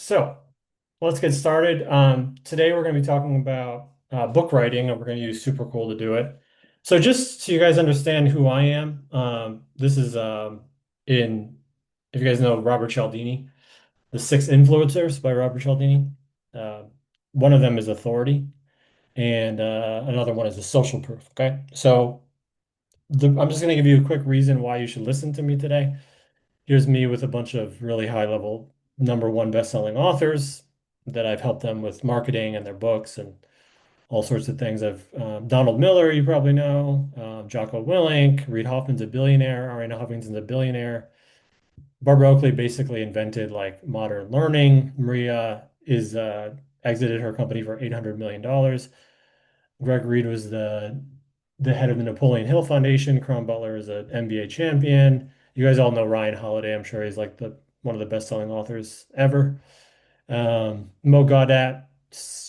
So let's get started. Today we're going to be talking about book writing, and we're going to use SuperCool to do it. So just so you guys understand who I am, this is if you guys know Robert Cialdini, The Six Influencers by Robert Cialdini. Uh, One of them is authority, and another one is the social proof. Okay, so I'm just going to give you a quick reason why you should listen to me today. Here's me with a bunch of really high level number one best-selling authors that I've helped them with marketing and their books and all sorts of things. I've Donald Miller, you probably know, Jocko Willink, Reid Hoffman's a billionaire, Arianna Huffington's a billionaire. Barbara Oakley basically invented like modern learning. Maria is exited her company for $800 million. Greg Reed was the head of the Napoleon Hill Foundation. Crum Butler is an NBA champion. You guys all know Ryan Holiday. I'm sure he's like the one of the best-selling authors ever. Mo Gaudat,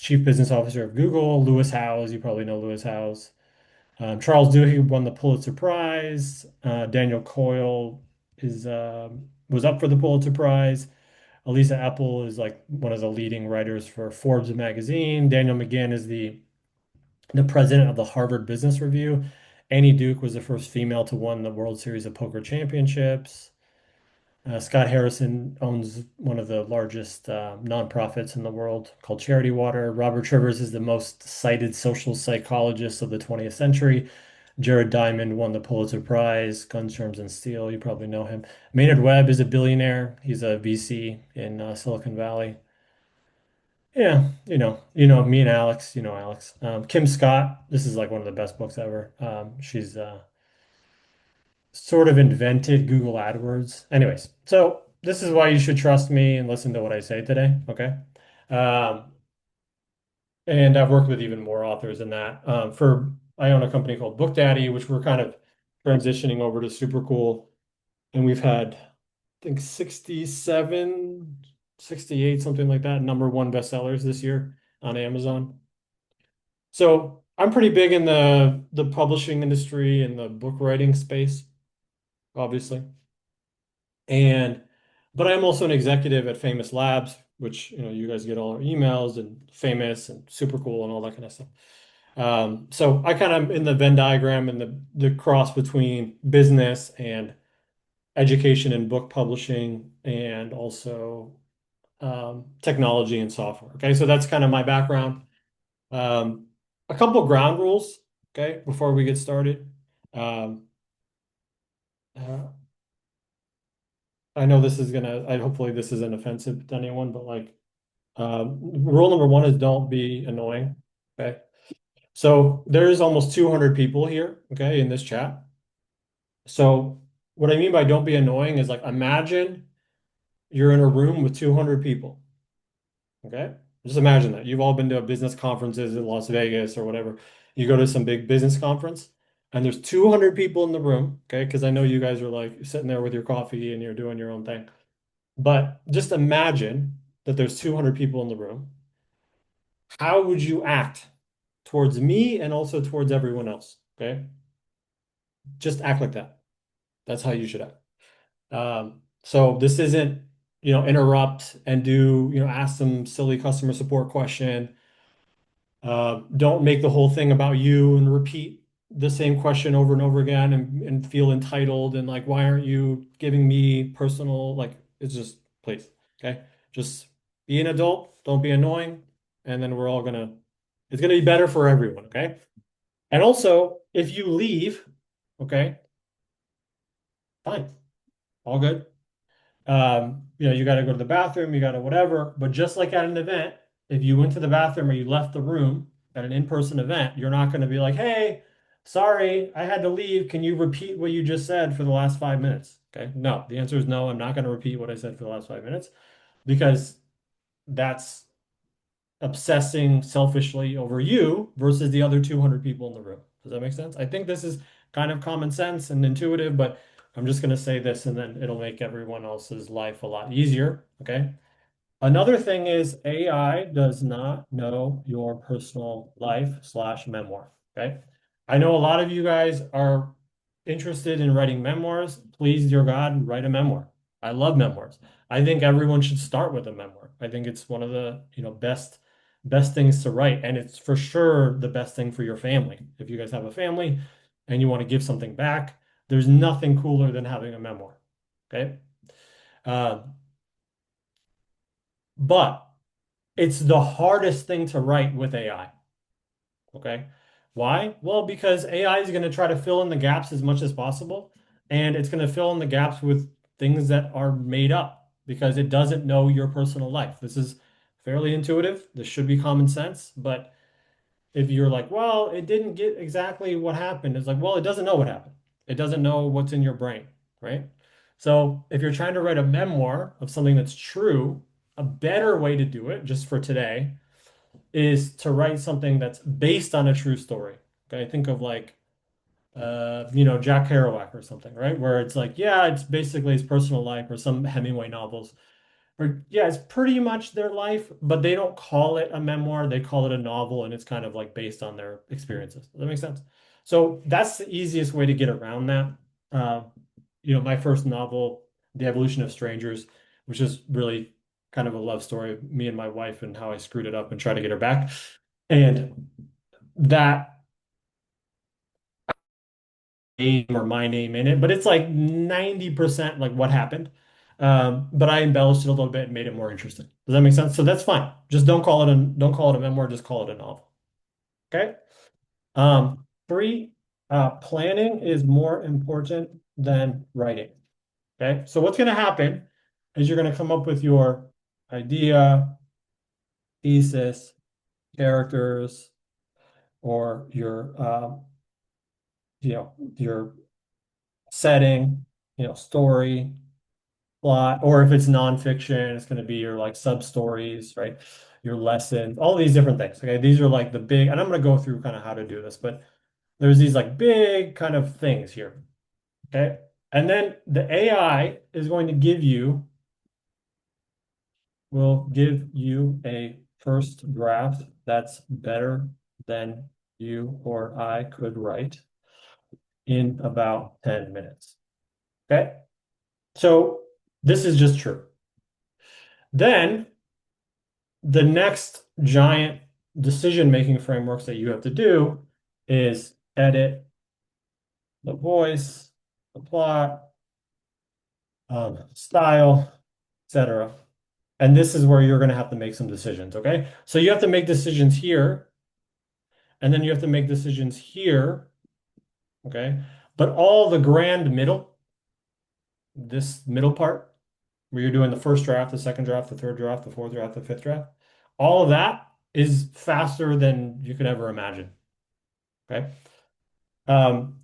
Chief Business Officer of Google. Lewis Howes, you probably know Lewis Howes. Charles Duhigg won the Pulitzer Prize. Daniel Coyle is was up for the Pulitzer Prize. Elisa Epel is like one of the leading writers for Forbes magazine. Daniel McGinn is the president of the Harvard Business Review. Annie Duke was the first female to win the World Series of Poker Championships. Scott Harrison owns one of the largest nonprofits in the world called Charity Water. Robert Trivers is the most cited social psychologist of the 20th century. Jared Diamond won the Pulitzer Prize, Guns, Germs, and Steel. You probably know him. Maynard Webb is a billionaire. He's a VC in Silicon Valley. Yeah, me and Alex, you know Alex. Kim Scott, this is like one of the best books ever. She's sort of invented Google AdWords. Anyways, so this is why you should trust me and listen to what I say today, okay? Um, and I've worked with even more authors than that. I own a company called Book Daddy, which we're kind of transitioning over to Super Cool, and we've had, I think, 67, 68, something like that, number one bestsellers this year on Amazon. So I'm pretty big in the publishing industry and the book writing space, obviously. And but I'm also an executive at Famous Labs, which you guys get all our emails and Famous and super cool and all that kind of stuff. So I kind of in the Venn diagram and the cross between business and education and book publishing and also technology and software. Okay, so that's kind of my background. Um, a couple ground rules, okay, before we get started. Um, uh, I know this is hopefully this isn't offensive to anyone, but like, rule number one is don't be annoying, okay? So there's almost 200 people here, okay, in this chat. So what I mean by don't be annoying is like, imagine you're in a room with 200 people, okay? Just imagine that. You've all been to business conferences in Las Vegas or whatever. You go to some big business conference and there's 200 people in the room, okay? Because I know you guys are like sitting there with your coffee and you're doing your own thing. But just imagine that there's 200 people in the room. How would you act towards me and also towards everyone else? Okay? Just act like that. That's how you should act. So this isn't, interrupt and ask some silly customer support question. Don't make the whole thing about you and repeat the same question over and over again and feel entitled and like, why aren't you giving me personal, like, it's just, please, okay? Just be an adult, don't be annoying, and then it's gonna be better for everyone, okay? And also, if you leave, okay, fine, all good. You got to go to the bathroom, you got to whatever. But just like at an event, if you went to the bathroom or you left the room at an in-person event, you're not going to be like, hey, sorry, I had to leave. Can you repeat what you just said for the last 5 minutes? Okay. No, the answer is no. I'm not going to repeat what I said for the last 5 minutes because that's obsessing selfishly over you versus the other 200 people in the room. Does that make sense? I think this is kind of common sense and intuitive, but I'm just going to say this and then it'll make everyone else's life a lot easier. Okay. Another thing is AI does not know your personal life/memoir. Okay. I know a lot of you guys are interested in writing memoirs. Please, dear God, write a memoir. I love memoirs. I think everyone should start with a memoir. I think it's one of the, best things to write. And it's for sure the best thing for your family. If you guys have a family and you want to give something back, there's nothing cooler than having a memoir. Okay. Uh, but it's the hardest thing to write with AI. Okay. Why? Well, because AI is going to try to fill in the gaps as much as possible, and it's going to fill in the gaps with things that are made up because it doesn't know your personal life. This is fairly intuitive. This should be common sense. But if you're like, well, it didn't get exactly what happened, it's like, well, it doesn't know what happened. It doesn't know what's in your brain, right? So if you're trying to write a memoir of something that's true, a better way to do it, just for today, is to write something that's based on a true story. Okay, think of like Jack Kerouac or something, right? Where it's like, yeah, it's basically his personal life or some Hemingway novels. Or yeah, it's pretty much their life, but they don't call it a memoir, they call it a novel, and it's kind of like based on their experiences. Does that make sense? So that's the easiest way to get around that. Uh, my first novel, The Evolution of Strangers, which is really kind of a love story of me and my wife and how I screwed it up and tried to get her back. And that name or my name in it, but it's like 90% like what happened. But I embellished it a little bit and made it more interesting. Does that make sense? So that's fine. Just don't call it a memoir, just call it a novel. Okay. Three, planning is more important than writing. Okay. So what's going to happen is you're going to come up with your idea, thesis, characters, or your setting, story, plot, or if it's nonfiction, it's going to be your like sub stories, right? Your lessons, all these different things. Okay. These are like the big, and I'm going to go through kind of how to do this, but there's these like big kind of things here. Okay. And then the AI is going to will give you a first draft that's better than you or I could write in about 10 minutes. Okay. So this is just true. Then the next giant decision-making frameworks that you have to do is edit the voice, the plot, style, etc. And this is where you're going to have to make some decisions. Okay. So you have to make decisions here, and then you have to make decisions here. Okay. But all the grand middle, this middle part, where you're doing the first draft, the second draft, the third draft, the fourth draft, the fifth draft, all of that is faster than you could ever imagine. Okay. Um,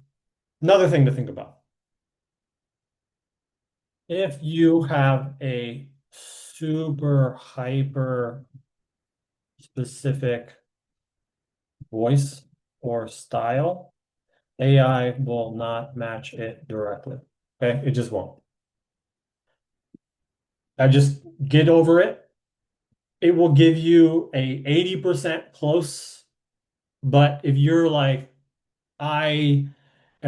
Another thing to think about. If you have a super hyper specific voice or style, AI will not match it directly. Okay, it just won't. I just get over it. It will give you a 80% close, but if you're like, I'm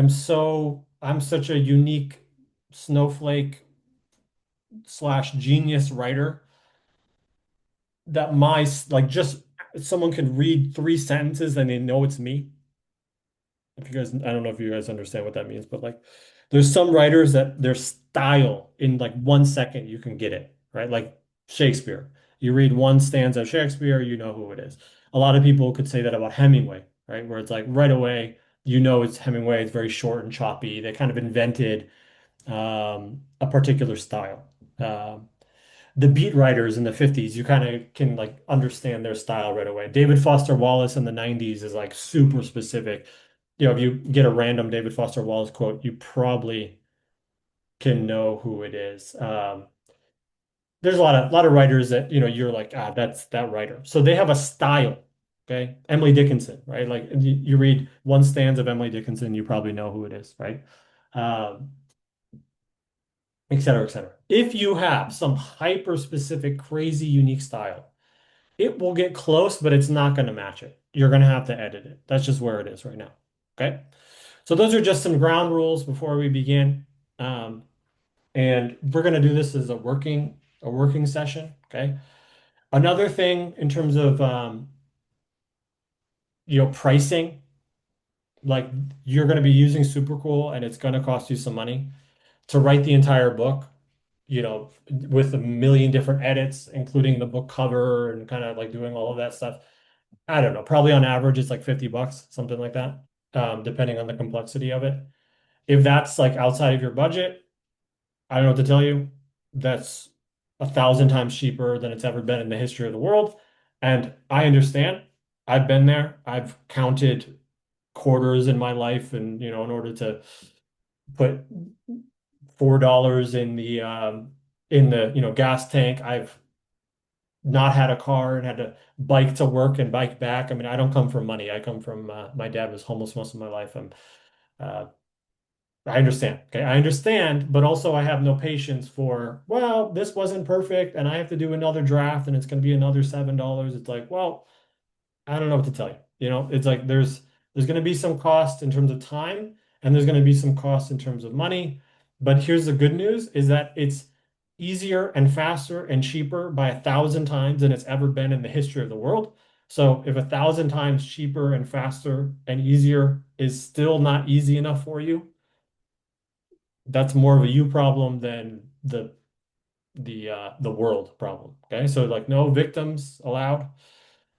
such a unique snowflake slash genius writer that like just someone could read 3 sentences and they know it's me. If you guys, I don't know if you guys understand what that means, but like there's some writers that their style in like 1 second you can get it, right? Like Shakespeare. You read one stanza of Shakespeare, you know who it is. A lot of people could say that about Hemingway, right? Where it's like right away, you know it's Hemingway, it's very short and choppy. They kind of invented a particular style. The beat writers in the 50s, you kind of can like understand their style right away. David Foster Wallace in the 90s is like super specific. If you get a random David Foster Wallace quote, you probably can know who it is. There's a lot of writers that, you're like, that's that writer. So they have a style. Okay. Emily Dickinson, right? Like you read one stanza of Emily Dickinson, you probably know who it is, right? Um, Et cetera, et cetera. If you have some hyper specific, crazy, unique style, it will get close, but it's not going to match it. You're going to have to edit it. That's just where it is right now. Okay. So those are just some ground rules before we begin. And we're going to do this as a working a working session. Okay. Another thing in terms of pricing, like you're going to be using SuperCool and it's going to cost you some money to write the entire book, with a million different edits, including the book cover and kind of like doing all of that stuff. I don't know, probably on average it's like $50, something like that, depending on the complexity of it. If that's like outside of your budget, I don't know what to tell you. That's 1,000 times cheaper than it's ever been in the history of the world. And I understand. I've been there. I've counted quarters in my life, and in order to put $4 in the gas tank, I've not had a car and had to bike to work and bike back. I mean, I don't come from money. I come from my dad was homeless most of my life. Uh, I understand. Okay, I understand, but also I have no patience for, well, this wasn't perfect and I have to do another draft and it's going to be another $7. It's like, well, I don't know what to tell you. It's like there's going to be some cost in terms of time and there's going to be some cost in terms of money. But here's the good news is that it's easier and faster and cheaper by 1,000 times than it's ever been in the history of the world. So if 1,000 times cheaper and faster and easier is still not easy enough for you, that's more of a you problem than the world problem. Okay. So like no victims allowed.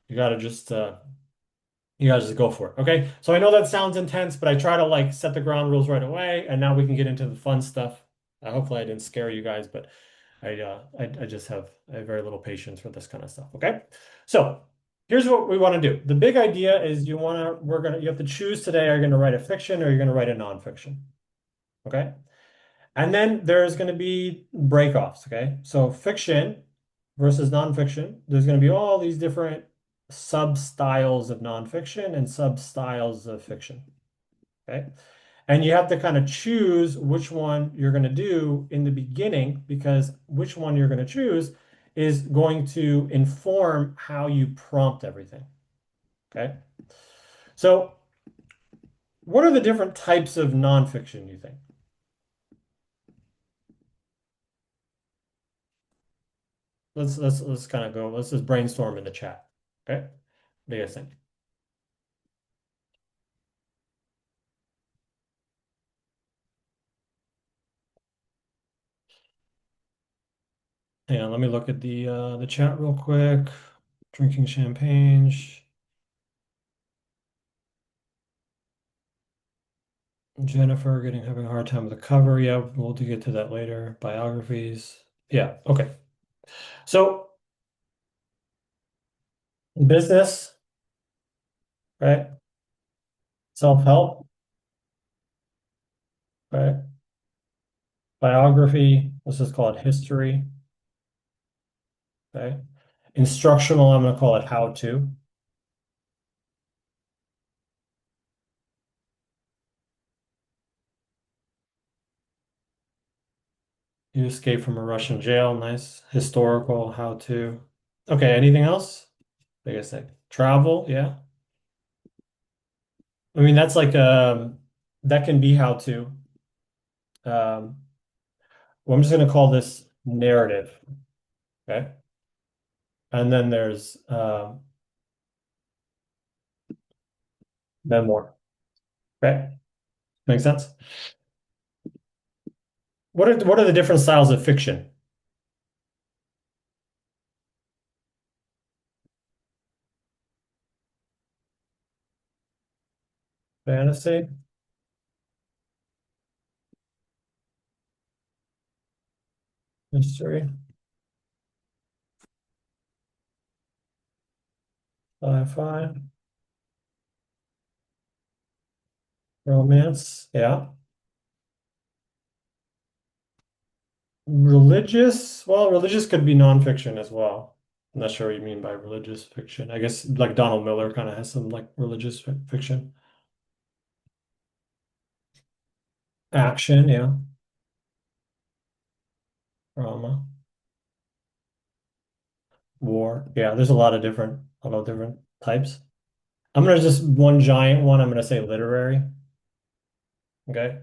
You gotta just go for it. Okay. So I know that sounds intense, but I try to like set the ground rules right away, and now we can get into the fun stuff. Hopefully I didn't scare you guys, but I just I have very little patience for this kind of stuff. Okay. So here's what we want to do. The big idea is you have to choose today, are you going to write a fiction or you're going to write a nonfiction? Okay. And then there's going to be breakoffs, okay? So fiction versus nonfiction. There's going to be all these different sub-styles of nonfiction and sub-styles of fiction, okay? And you have to kind of choose which one you're going to do in the beginning, because which one you're going to choose is going to inform how you prompt everything, okay? So what are the different types of nonfiction you think? Let's kind of go. Let's just brainstorm in the chat. Okay. What do you guys think? Hang on, let me look at the chat real quick. Drinking champagne. Jennifer having a hard time with the cover. Yeah, we'll get to that later. Biographies. Yeah, okay. So business, right? Self-help, right? Biography, let's just call it history, okay? Instructional, I'm gonna call it how to. You escaped from a Russian jail. Nice. Historical, how to. Okay, anything else? Like I said, travel, yeah. I mean, that's like that can be how to. Um, well, I'm just gonna call this narrative, okay? And then there's memoir. Okay? Make sense? What are the different styles of fiction? Fantasy, mystery, sci-fi, romance, yeah. Religious, well, religious could be nonfiction as well. I'm not sure what you mean by religious fiction. I guess like Donald Miller kind of has some like religious fiction. Action, yeah. Drama, war. Yeah, there's a lot of different types. I'm gonna just one giant one. I'm gonna say literary. Okay.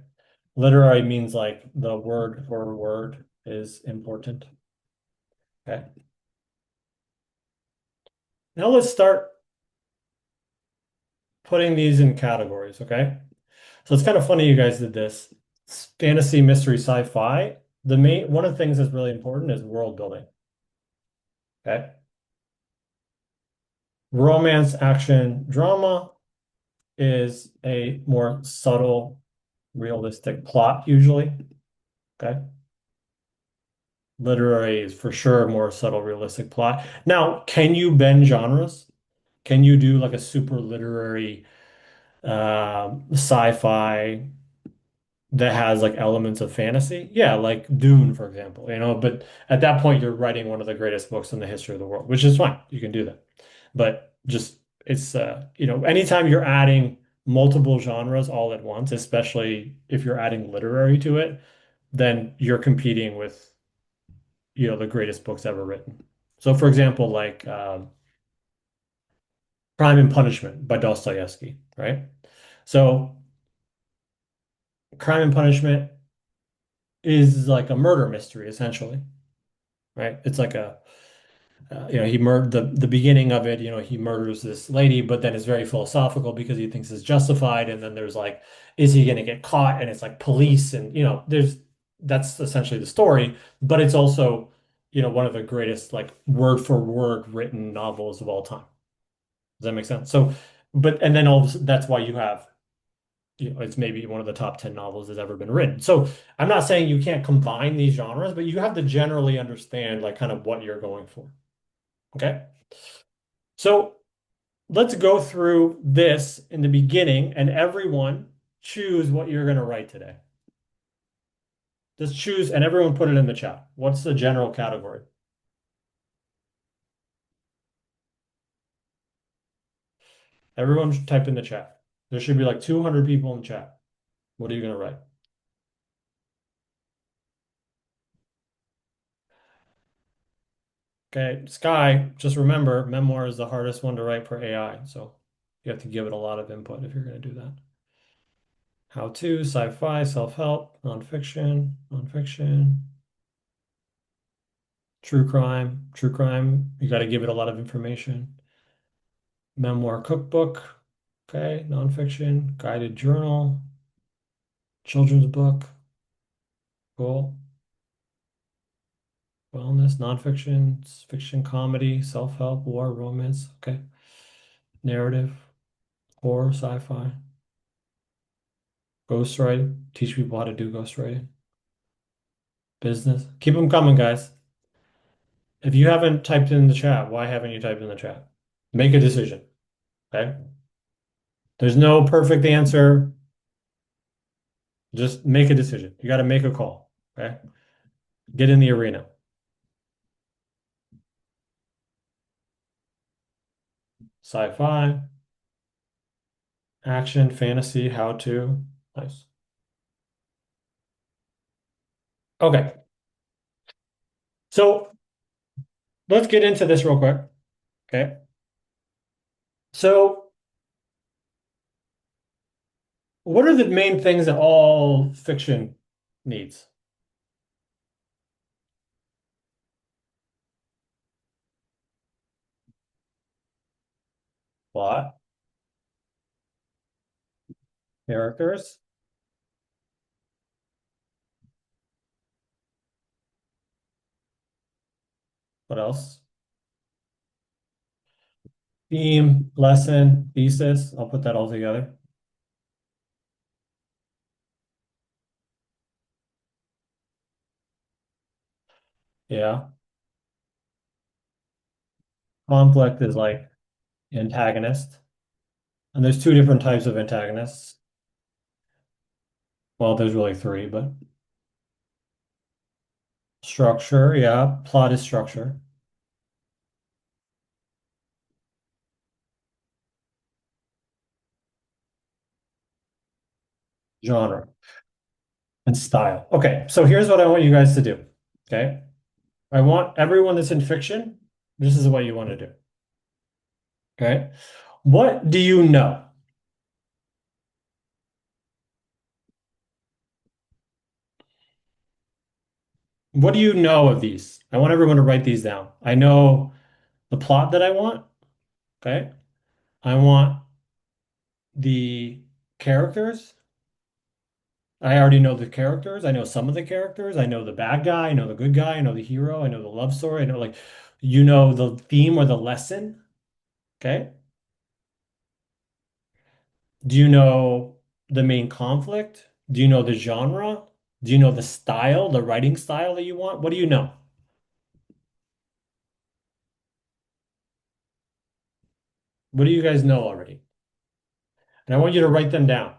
Literary means like the word for word is important. Okay. Now let's start putting these in categories. Okay. So it's kind of funny you guys did this. Fantasy, mystery, sci-fi. The main one of the things that's really important is world building. Okay. Romance, action, drama is a more subtle, realistic plot usually. Okay. Literary is for sure more subtle, realistic plot. Now, can you bend genres? Can you do like a super literary sci-fi that has like elements of fantasy? Yeah, like Dune, for example, but at that point you're writing one of the greatest books in the history of the world, which is fine. You can do that. But just it's anytime you're adding multiple genres all at once, especially if you're adding literary to it, then you're competing with, the greatest books ever written. So for example, like Crime and Punishment by Dostoevsky, right? So Crime and Punishment is like a murder mystery, essentially, right? It's like he murdered the beginning of it, he murders this lady, but then it's very philosophical because he thinks it's justified. And then there's like, is he going to get caught? And it's like police, and that's essentially the story. But it's also, one of the greatest like word for word written novels of all time. Does that make sense? So, and then that's why you have, it's maybe one of the top 10 novels that's ever been written. So I'm not saying you can't combine these genres, but you have to generally understand like kind of what you're going for. Okay. So let's go through this in the beginning and everyone choose what you're going to write today. Just choose and everyone put it in the chat. What's the general category? Everyone should type in the chat. There should be like 200 people in the chat. What are you going to write? Okay, Sky, just remember, memoir is the hardest one to write for AI. So you have to give it a lot of input if you're going to do that. How to, sci-fi, self-help, nonfiction, true crime. True crime, you got to give it a lot of information. Memoir cookbook, okay, nonfiction, guided journal, children's book, cool. Wellness, nonfiction, fiction, comedy, self-help, war, romance, okay. Narrative, horror, sci-fi. Ghostwriting, teach people how to do ghostwriting. Business. Keep them coming, guys. If you haven't typed in the chat, why haven't you typed in the chat? Make a decision, okay? There's no perfect answer. Just make a decision. You got to make a call, okay? Get in the arena. Sci-fi, action, fantasy, how to. Nice. Okay. So let's get into this real quick. Okay. So what are the main things that all fiction needs? Plot, characters. What else? Theme, lesson, thesis. I'll put that all together. Yeah. Conflict is like antagonist. And there's two different types of antagonists. Well, there's really three, but structure, yeah. Plot is structure. Genre and style. Okay, so here's what I want you guys to do. Okay. I want everyone that's in fiction, this is what you want to do. Okay. What do you know? What do you know of these? I want everyone to write these down. I know the plot that I want. Okay. I want the characters. I already know the characters. I know some of the characters. I know the bad guy. I know the good guy. I know the hero. I know the love story. I know like you know the theme or the lesson. Okay. Do you know the main conflict? Do you know the genre? Do you know the style, the writing style that you want? What do you know? What do you guys know already? And I want you to write them down.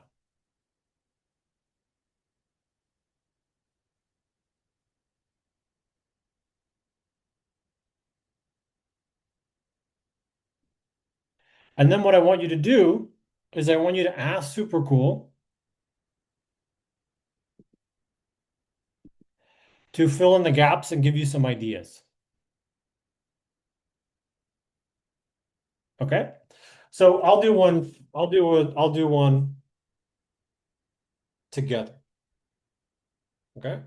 And then what I want you to do is I want you to ask SuperCool to fill in the gaps and give you some ideas. Okay? So I'll do one, I'll do one together. Okay?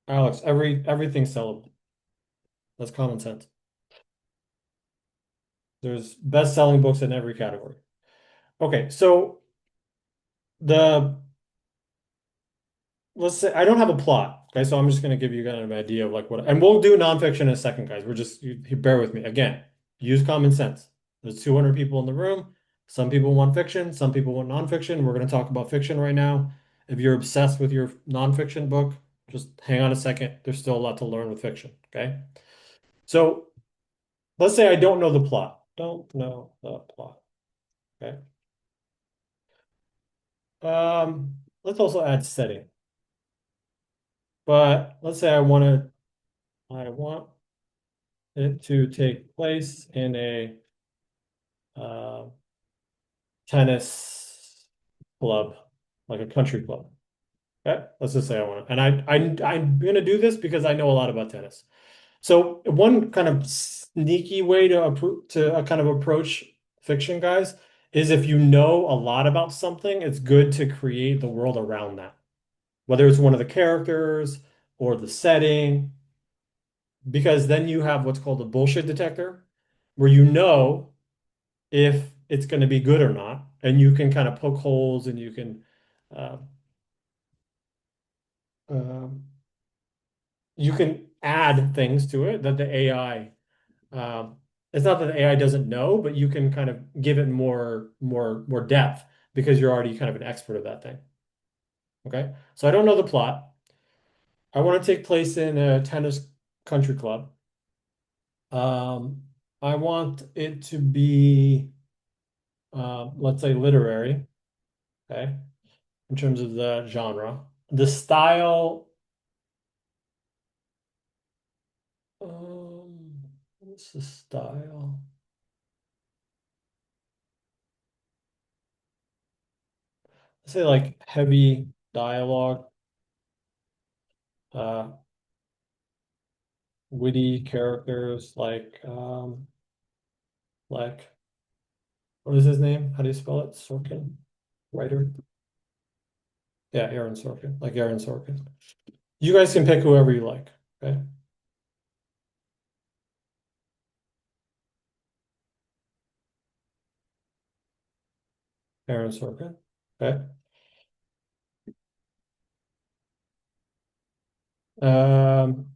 Alex, everything's sellable. That's common sense. There's best-selling books in every category. Okay, so the let's say I don't have a plot. Okay, so I'm just going to give you kind of an idea of like what, and we'll do nonfiction in a second, guys. We're just you bear with me. Again, use common sense. There's 200 people in the room. Some people want fiction, some people want nonfiction. We're going to talk about fiction right now. If you're obsessed with your nonfiction book, just hang on a second. There's still a lot to learn with fiction. Okay, so let's say I don't know the plot. Don't know the plot. Okay. Let's also add setting. But let's say I want it to take place in a uh, tennis club, like a country club. Okay? Let's just say I want to, and I'm gonna do this because I know a lot about tennis. So one kind of sneaky way to kind of approach fiction, guys, is if you know a lot about something, it's good to create the world around that, whether it's one of the characters or the setting, because then you have what's called a bullshit detector, where you know if it's going to be good or not, and you can kind of poke holes and you can uh, um, you can add things to it that the AI it's not that the AI doesn't know, but you can kind of give it more depth because you're already kind of an expert of that thing. Okay, so I don't know the plot. I want to take place in a tennis country club. Um, I want it to be let's say literary. Okay, in terms of the genre. The style, what's the style? Let's say like heavy dialogue, uh, witty characters, like what is his name? How do you spell it? Sorkin, writer. Yeah, Aaron Sorkin, like Aaron Sorkin. You guys can pick whoever you like. Okay, Aaron Sorkin. Okay. Um,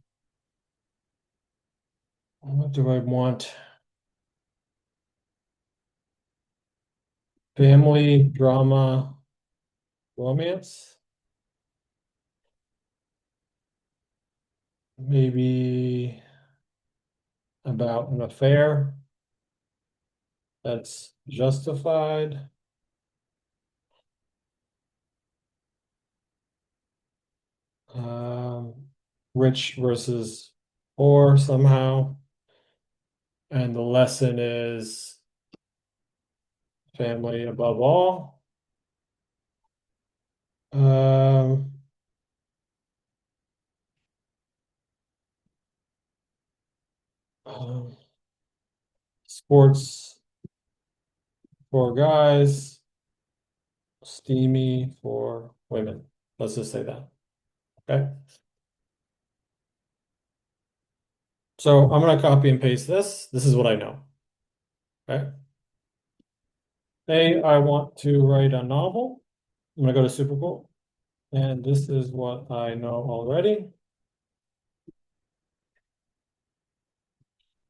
what do I want? Family drama, romance. Maybe about an affair that's justified. Um, Rich versus poor somehow. And the lesson is family above all. Um, um, Sports for guys. steamy for women. Let's just say that. Okay. So I'm going to copy and paste this. This is what I know. Okay. Hey, I want to write a novel. I'm going to go to SuperCool. And this is what I know already.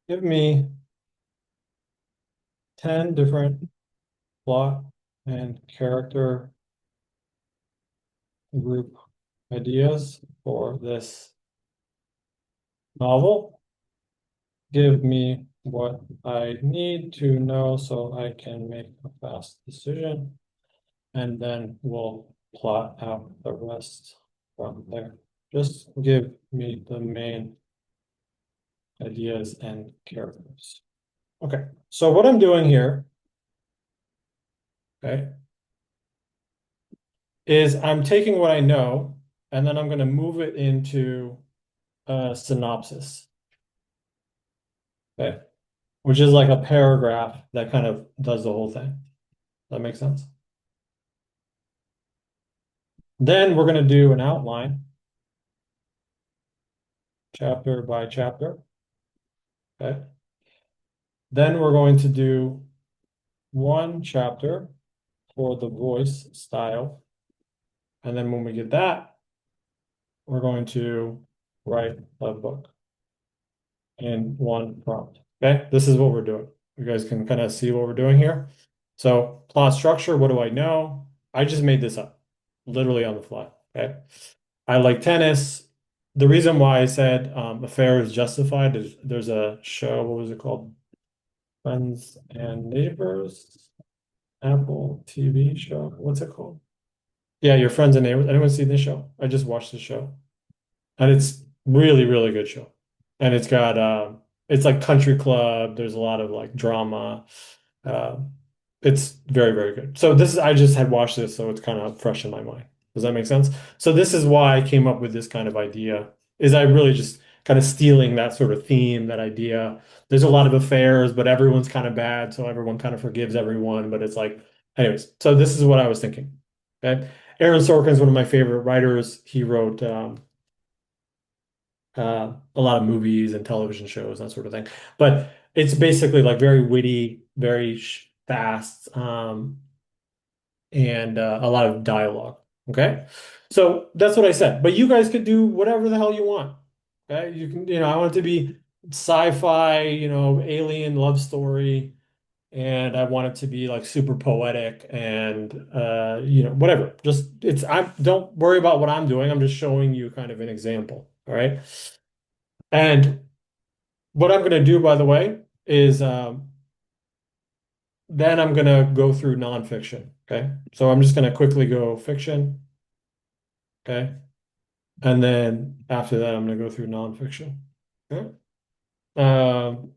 Give me 10 different plot and character group ideas for this novel. Give me what I need to know so I can make a fast decision. And then we'll plot out the rest from there. Just give me the main ideas and characters. Okay, so what I'm doing here, okay, is I'm taking what I know and then I'm going to move it into a synopsis, okay, which is like a paragraph that kind of does the whole thing. That makes sense? Then we're going to do an outline, chapter by chapter, okay? Then we're going to do one chapter for the voice style. And then when we get that, we're going to write a book in one prompt. Okay, this is what we're doing. You guys can kind of see what we're doing here. So plot structure, what do I know? I just made this up, literally on the fly. Okay. I like tennis. The reason why I said affair is justified is there's a show, what was it called? Friends and Neighbors, Apple TV show. What's it called? Yeah, Your Friends and Neighbors. Anyone seen this show? I just watched the show. And it's really, really good show. And it's got it's like country club. There's a lot of like drama. Uh, it's very, very good. So this is I just had watched this, so it's kind of fresh in my mind. Does that make sense? So this is why I came up with this kind of idea, is I really just kind of stealing that sort of theme, that idea. There's a lot of affairs, but everyone's kind of bad, so everyone kind of forgives everyone. But it's like, anyways, so this is what I was thinking. Okay. Aaron Sorkin is one of my favorite writers. He wrote a lot of movies and television shows, that sort of thing. But it's basically like very witty, very fast, and a lot of dialogue. Okay, so that's what I said. But you guys could do whatever the hell you want. Okay, you can, I want it to be sci-fi, alien love story, and I want it to be like super poetic and whatever. Just I don't worry about what I'm doing. I'm just showing you kind of an example. All right. And what I'm going to do, by the way, is then I'm going to go through nonfiction. Okay. So I'm just going to quickly go fiction. Okay. And then after that, I'm going to go through nonfiction. Okay. Um,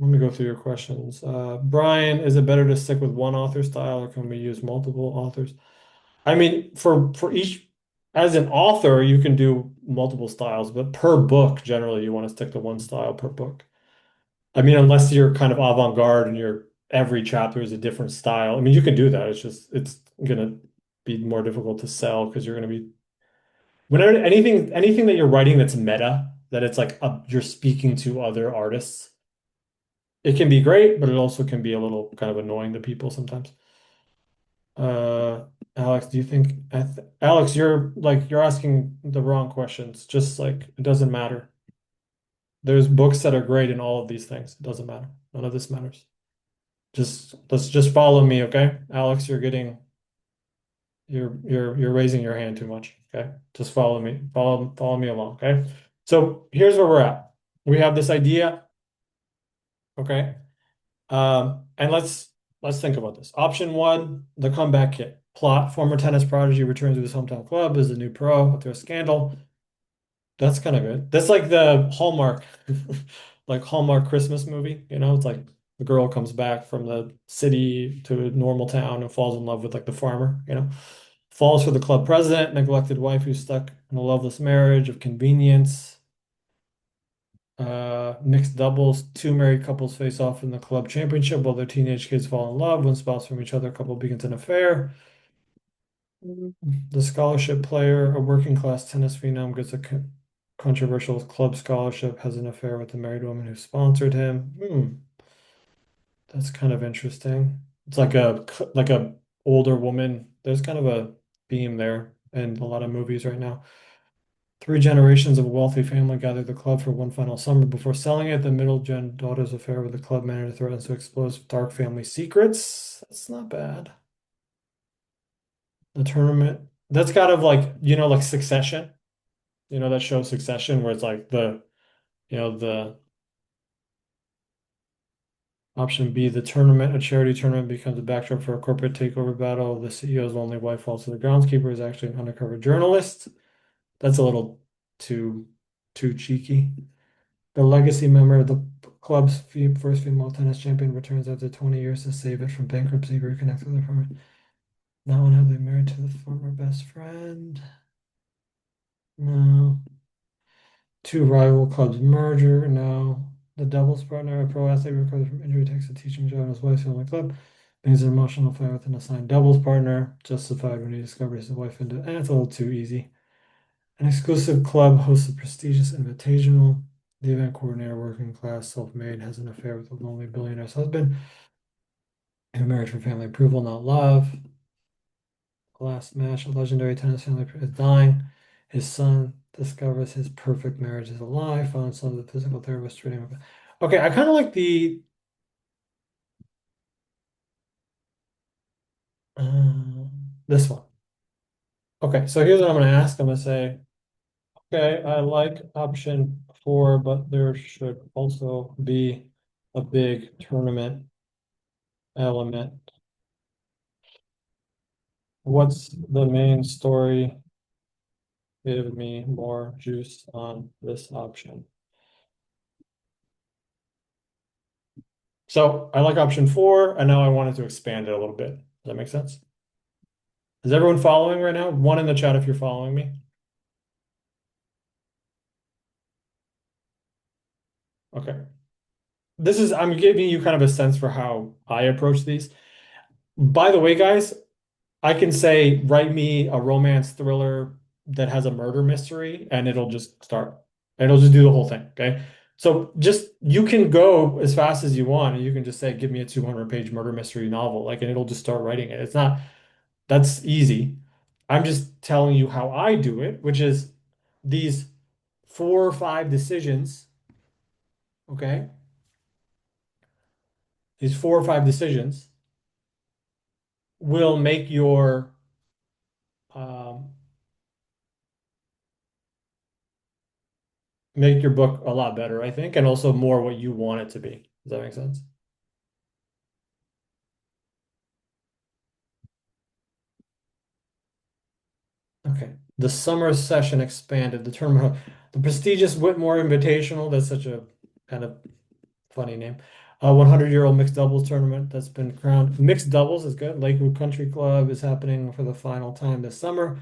Let me go through your questions. Brian, is it better to stick with one author style or can we use multiple authors? I mean, for each, as an author, you can do multiple styles, but per book, generally, you want to stick to one style per book. I mean, unless you're kind of avant-garde and every chapter is a different style. I mean, you can do that. It's gonna be more difficult to sell because you're gonna be whenever anything that you're writing that's meta, that it's like you're speaking to other artists. It can be great, but it also can be a little kind of annoying to people sometimes. Uh, Alex, do you think Alex, you're asking the wrong questions. Just like it doesn't matter. There's books that are great in all of these things. It doesn't matter. None of this matters. Let's just follow me, okay? Alex, you're raising your hand too much, okay? Just follow me. Follow me along, okay? So here's where we're at. We have this idea, okay? And let's think about this. Option one, the comeback kid. Plot, former tennis prodigy returns to his hometown club as a new pro after a scandal. That's kind of good. That's like the Hallmark, like Hallmark Christmas movie. It's like the girl comes back from the city to a normal town and falls in love with like the farmer. Falls for the club president, neglected wife who's stuck in a loveless marriage of convenience. Mixed doubles, two married couples face off in the club championship while their teenage kids fall in love. One spouse from each other couple begins an affair. The scholarship player, a working class tennis phenom, gets a controversial club scholarship, has an affair with the married woman who sponsored him. That's kind of interesting. It's like a older woman. There's kind of a theme there in a lot of movies right now. Three generations of a wealthy family gather the club for one final summer before selling it. The middle gen daughter's affair with the club manager threatens to expose dark family secrets. That's not bad. The tournament. That's kind of like, like Succession. That show Succession where it's like the option B, the tournament, a charity tournament becomes a backdrop for a corporate takeover battle. The CEO's lonely wife falls to the groundskeeper is actually an undercover journalist. That's a little too too cheeky. The legacy member of the club's first female tennis champion returns after 20 years to save it from bankruptcy, reconnect with her former. Not one have they married to the former best friend. No. Two rival clubs merger. No. The doubles partner, a pro athlete recovers from injury, takes a teaching job in his wife's family club. Begins an emotional affair with an assigned doubles partner. Justified when he discovers his wife into. And it's a little too easy. An exclusive club hosts a prestigious invitational. The event coordinator, working class, self-made, has an affair with a lonely billionaire's husband. Who married for family approval, not love. Last match, a legendary tennis family is dying. His son discovers his perfect marriage is a lie. Finds love with the physical therapist treating him. Okay, I kind of like the uh, this one. Okay, so here's what I'm going to ask. I'm going to say, okay, I like option four, but there should also be a big tournament element. What's the main story? Give me more juice on this option. So I like option four, and now I wanted to expand it a little bit. Does that make sense? Is everyone following right now? One in the chat if you're following me. Okay. I'm giving you kind of a sense for how I approach these. By the way, guys, I can say, write me a romance thriller that has a murder mystery, and it'll just start. It'll just do the whole thing. Okay. So you can go as fast as you want, and you can just say, give me a 200-page murder mystery novel, and it'll just start writing it. That's easy. I'm just telling you how I do it, which is these 4 or 5 decisions, okay? These 4 or 5 decisions will um, make your book a lot better, I think, and also more what you want it to be. Does that make sense? Okay. The summer session expanded. The prestigious Whitmore Invitational. That's such a kind of funny name. 100-year-old mixed doubles tournament that's been crowned. Mixed doubles is good. Lakewood Country Club is happening for the final time this summer.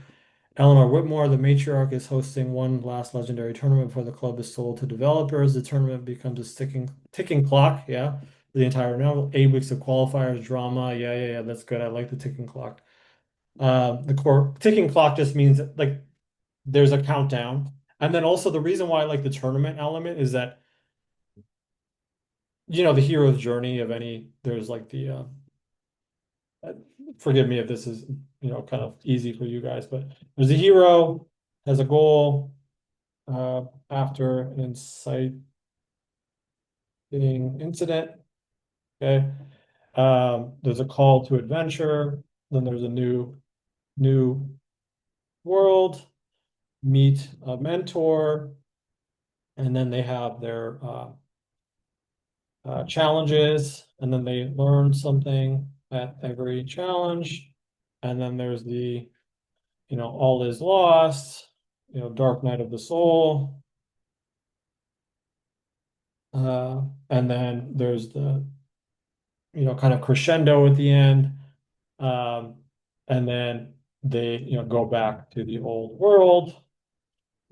Eleanor Whitmore, the matriarch, is hosting one last legendary tournament before the club is sold to developers. The tournament becomes a ticking clock. Yeah, the entire novel. 8 weeks of qualifiers, drama. Yeah. That's good. I like the ticking clock. The core ticking clock just means that, like, there's a countdown, and then also the reason why I like the tournament element is that the hero's journey of any. There's like uh, forgive me if this is kind of easy for you guys, but there's a hero has a goal after an inciting incident. Okay. There's a call to adventure. Then there's a new world, meet a mentor, and then they have their challenges, and then they learn something at every challenge. And then there's all is lost, dark night of the soul. And then there's the kind of crescendo at the end. Um, and then they, go back to the old world.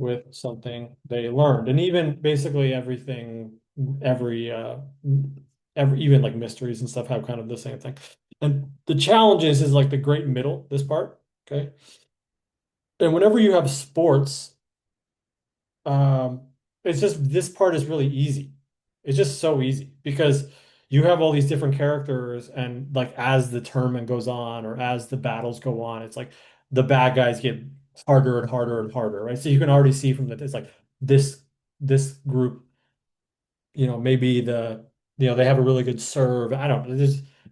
with something they learned. And even basically every even like mysteries and stuff have kind of the same thing. And the challenges is like the great middle, this part. Okay. And whenever you have sports, um, it's just this part is really easy. It's just so easy because you have all these different characters, and like as the tournament goes on or as the battles go on, it's like the bad guys get harder and harder and harder, right? So you can already see from that it's like this this group, maybe they have a really good serve. I don't know.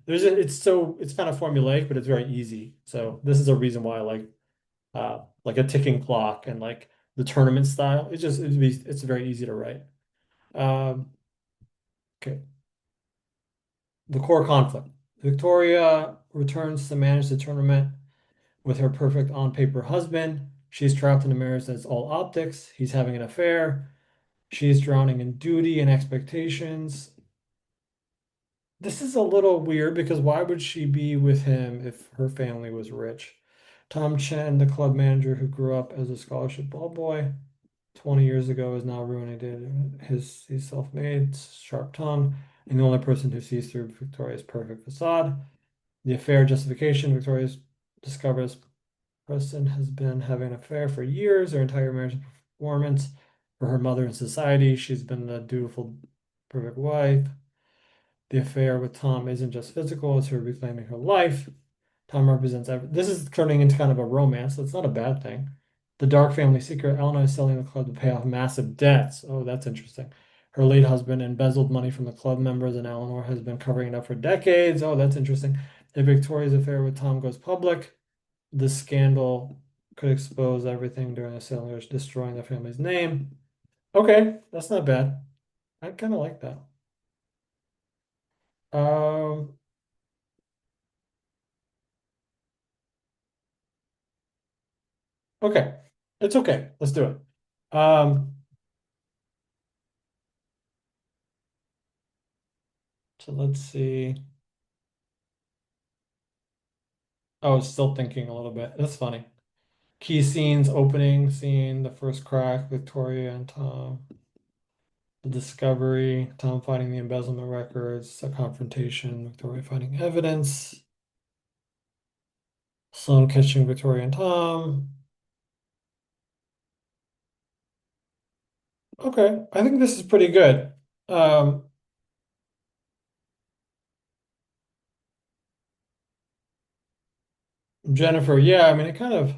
It's kind of formulaic, but it's very easy. So this is a reason why I like a ticking clock and like the tournament style. It's very easy to write. Um, okay. The core conflict. Victoria returns to manage the tournament with her perfect on paper husband. She's trapped in a marriage that's all optics. He's having an affair. She's drowning in duty and expectations. This is a little weird because why would she be with him if her family was rich? Tom Chen, the club manager who grew up as a scholarship ball boy 20 years ago, is now ruining it. He's self-made, sharp tongue, and the only person who sees through Victoria's perfect facade. The affair justification, Victoria discovers Preston has been having an affair for years, her entire marriage and performance for her mother and society. She's been the dutiful, perfect wife. The affair with Tom isn't just physical, it's her reclaiming her life. Tom represents this is turning into kind of a romance, so it's not a bad thing. The dark family secret, Eleanor is selling the club to pay off massive debts. Oh, that's interesting. Her late husband embezzled money from the club members, and Eleanor has been covering it up for decades. Oh, that's interesting. If Victoria's affair with Tom goes public, this scandal could expose everything during the sale, destroying the family's name. Okay, that's not bad. I kind of like that. Um, okay, it's okay. Let's do it. So let's see. I was still thinking a little bit. That's funny. Key scenes, opening scene, the first crack, Victoria and Tom, the discovery, Tom finding the embezzlement records, a confrontation, Victoria finding evidence, Sloan catching Victoria and Tom. Okay, I think this is pretty good. Um, Jennifer, yeah, I mean, it kind of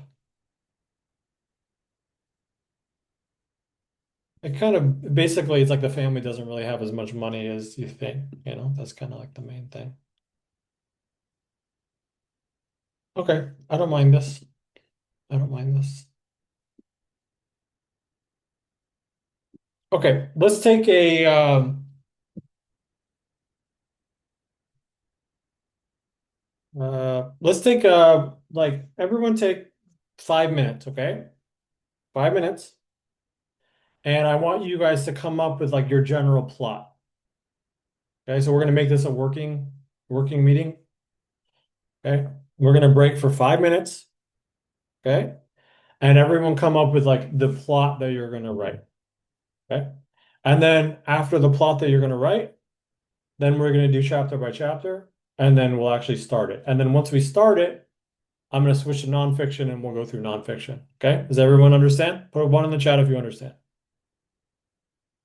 basically it's like the family doesn't really have as much money as you think, that's kind of like the main thing. Okay, I don't mind this. I don't mind this. Okay, let's take like everyone take 5 minutes, okay? 5 minutes. And I want you guys to come up with like your general plot. Okay, so we're gonna make this a working meeting. Okay. We're gonna break for 5 minutes. Okay. And everyone come up with like the plot that you're gonna write. Okay. And then after the plot that you're gonna write, then we're gonna do chapter by chapter, and then we'll actually start it. And then once we start it, I'm going to switch to nonfiction and we'll go through nonfiction. Okay? Does everyone understand? Put a one in the chat if you understand.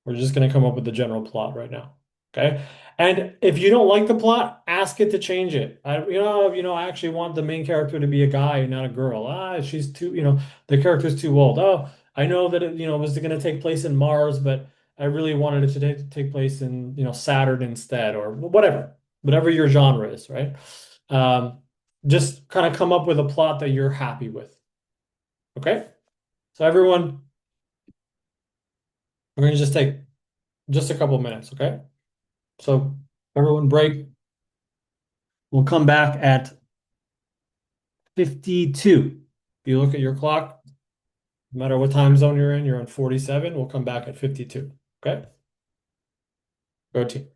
We're just going to come up with the general plot right now. Okay? And if you don't like the plot, ask it to change it. I actually want the main character to be a guy, not a girl. She's too, the character's too old. Oh, I know that it was going to take place in Mars, but I really wanted it to take place in, Saturn instead, or whatever your genre is, right? Um, just kind of come up with a plot that you're happy with. Okay? So everyone, we're going to just take just a couple minutes, okay? So everyone break. We'll come back at 52. If you look at your clock, no matter what time zone you're in, you're on 47. We'll come back at 52. Okay? Go team.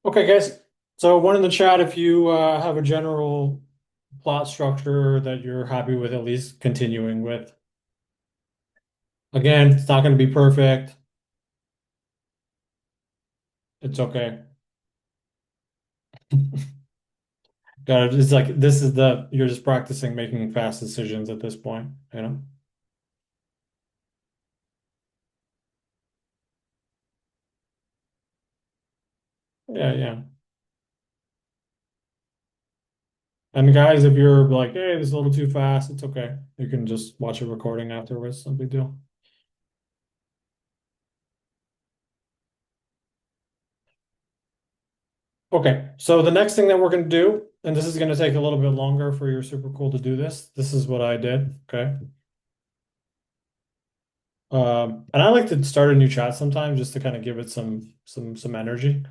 Okay, guys. So one in the chat if you have a general plot structure that you're happy with, at least continuing with. Again, it's not going to be perfect. It's okay. It's like this is the you're just practicing making fast decisions at this point, you know? Yeah, yeah. And guys, if you're like, hey, this is a little too fast, it's okay. You can just watch a recording afterwards. No big deal. Okay, so the next thing that we're going to do, and this is going to take a little bit longer for your super cool to do this. This is what I did. Okay. And I like to start a new chat sometimes just to kind of give it some energy.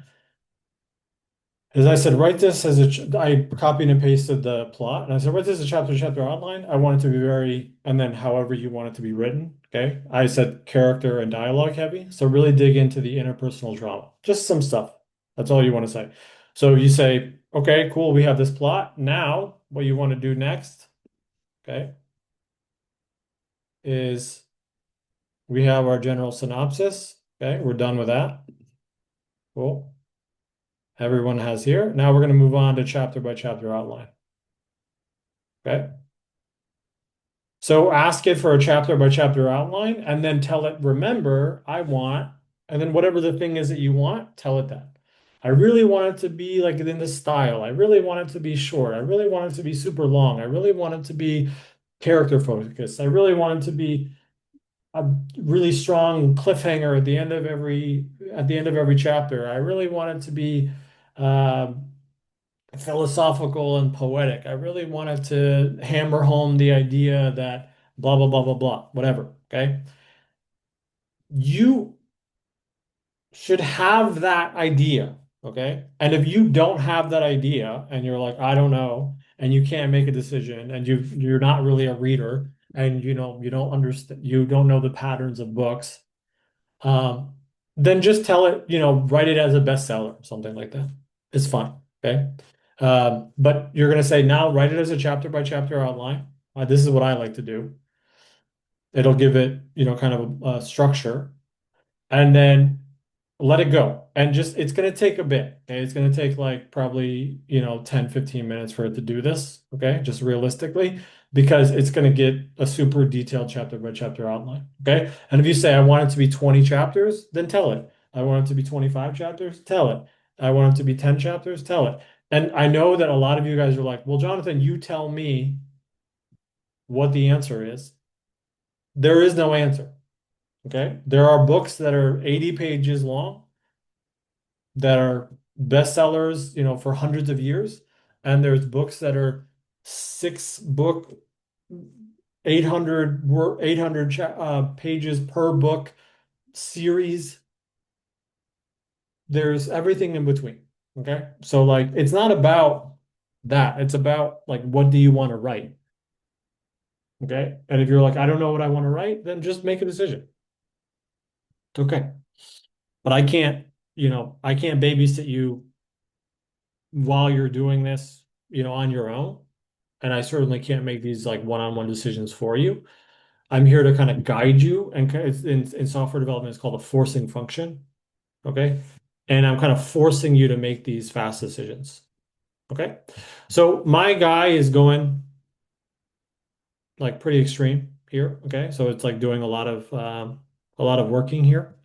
As I said, write this as I copied and pasted the plot, and I said, write this as a chapter outline. I want it to be very, and then however you want it to be written. Okay. I said character and dialogue heavy. So really dig into the interpersonal drama, just some stuff. That's all you want to say. So you say, okay, cool, we have this plot. Now, what you want to do next, okay, is we have our general synopsis. Okay, we're done with that. Cool. Everyone has here. Now we're going to move on to chapter by chapter outline. Okay. So ask it for a chapter by chapter outline and then tell it, remember, I want, and then whatever the thing is that you want, tell it that. I really want it to be like in this style. I really want it to be short. I really want it to be super long. I really want it to be character focused. I really want it to be a really strong cliffhanger at the end of every chapter. I really want it to be philosophical and poetic. I really wanted to hammer home the idea that blah, blah, blah, blah, blah, whatever. Okay. You should have that idea. Okay. And if you don't have that idea and you're like, I don't know, and you can't make a decision and you're not really a reader and you don't understand, you don't know the patterns of books, um, then just tell it, write it as a bestseller, something like that. It's fine. Okay. But you're going to say now write it as a chapter by chapter outline. This is what I like to do. It'll give it, kind of a structure and then let it go. And just, it's going to take a bit. Okay. It's going to take like probably, 10, 15 minutes for it to do this. Okay. Just realistically, because it's going to get a super detailed chapter by chapter outline. Okay. And if you say, I want it to be 20 chapters, then tell it. I want it to be 25 chapters, tell it. I want it to be 10 chapters, tell it. And I know that a lot of you guys are like, well, Jonathan, you tell me what the answer is. There is no answer. Okay. There are books that are 80 pages long that are bestsellers, for hundreds of years. And there's books that are six book, 800 pages per book series. There's everything in between. Okay. So like, it's not about that. It's about like, what do you want to write? Okay. And if you're like, I don't know what I want to write, then just make a decision. It's okay. But I can't babysit you while you're doing this, on your own. And I certainly can't make these like one-on-one decisions for you. I'm here to kind of guide you, and it's in software development, it's called a forcing function. Okay. And I'm kind of forcing you to make these fast decisions. Okay. So my guy is going like pretty extreme here. Okay. So it's like doing a lot of working here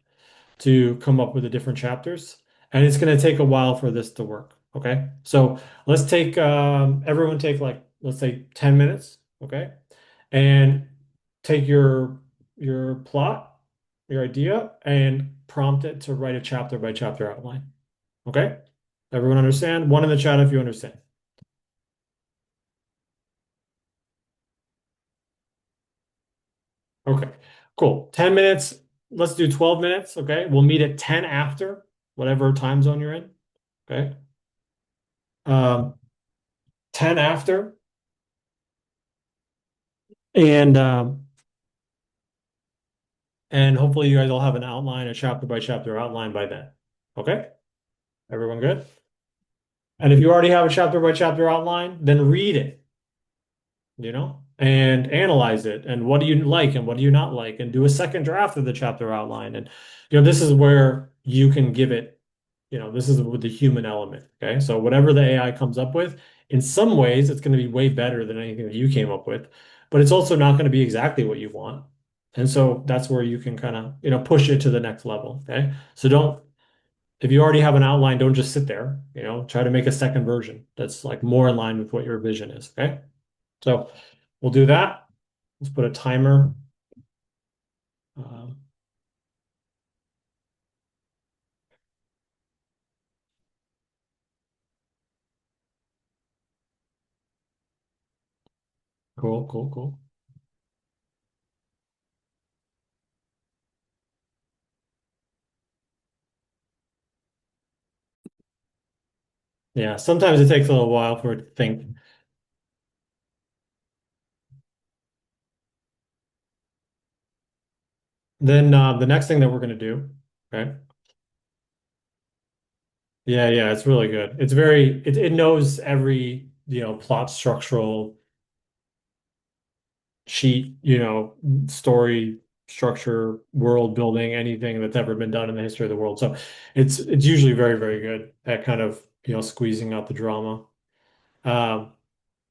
to come up with the different chapters. And it's going to take a while for this to work. Okay. So let's take, everyone take like, let's say 10 minutes. Okay. And take your plot, your idea, and prompt it to write a chapter by chapter outline. Okay. Everyone understand? One in the chat if you understand. Okay. Cool. 10 minutes. Let's do 12 minutes. Okay. We'll meet at 10 after, whatever time zone you're in. Okay. Um, 10 after. And and hopefully you guys will have an outline, a chapter by chapter outline by then. Okay? Everyone good? And if you already have a chapter by chapter outline, then read it, and analyze it. And what do you like and what do you not like? And do a second draft of the chapter outline. And, this is where you can give it, this is with the human element. Okay. So whatever the AI comes up with, in some ways, it's going to be way better than anything that you came up with, but it's also not going to be exactly what you want. And so that's where you can kind of, push it to the next level. Okay. So if you already have an outline, don't just sit there, try to make a second version that's like more in line with what your vision is. Okay. So we'll do that. Let's put a timer. Um, cool, cool, cool. Yeah, sometimes it takes a little while for it to think. Then the next thing that we're going to do, okay? Yeah, yeah, it's really good. It knows every, plot structural sheet, story structure, world building, anything that's ever been done in the history of the world. So it's usually very, very good at kind of, squeezing out the drama. Um,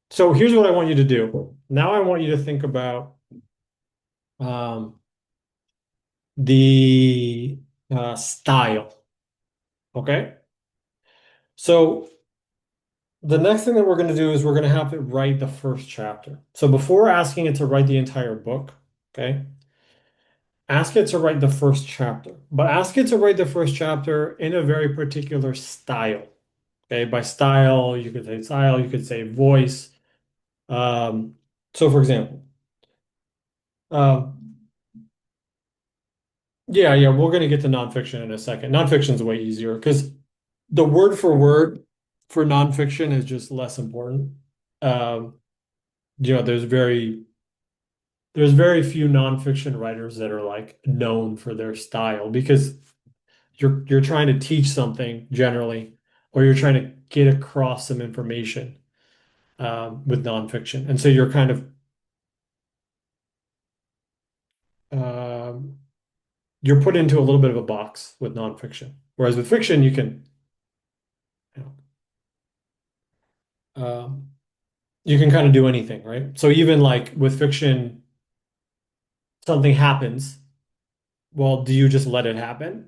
so here's what I want you to do. Now I want you to think about um, the style. Okay. So the next thing that we're going to do is we're going to have it write the first chapter. So before asking it to write the entire book, okay, ask it to write the first chapter, but ask it to write the first chapter in a very particular style. Okay. By style, you could say style, you could say voice. So for example, um, yeah, yeah, we're going to get to nonfiction in a second. Nonfiction is way easier because the word for word for nonfiction is just less important. Um, there's very few nonfiction writers that are like known for their style because you're trying to teach something generally, or you're trying to get across some information with nonfiction, and so you're kind of um, you're put into a little bit of a box with nonfiction. Whereas with fiction, you can you um, you can kind of do anything, right? So even like with fiction, something happens. Well, do you just let it happen?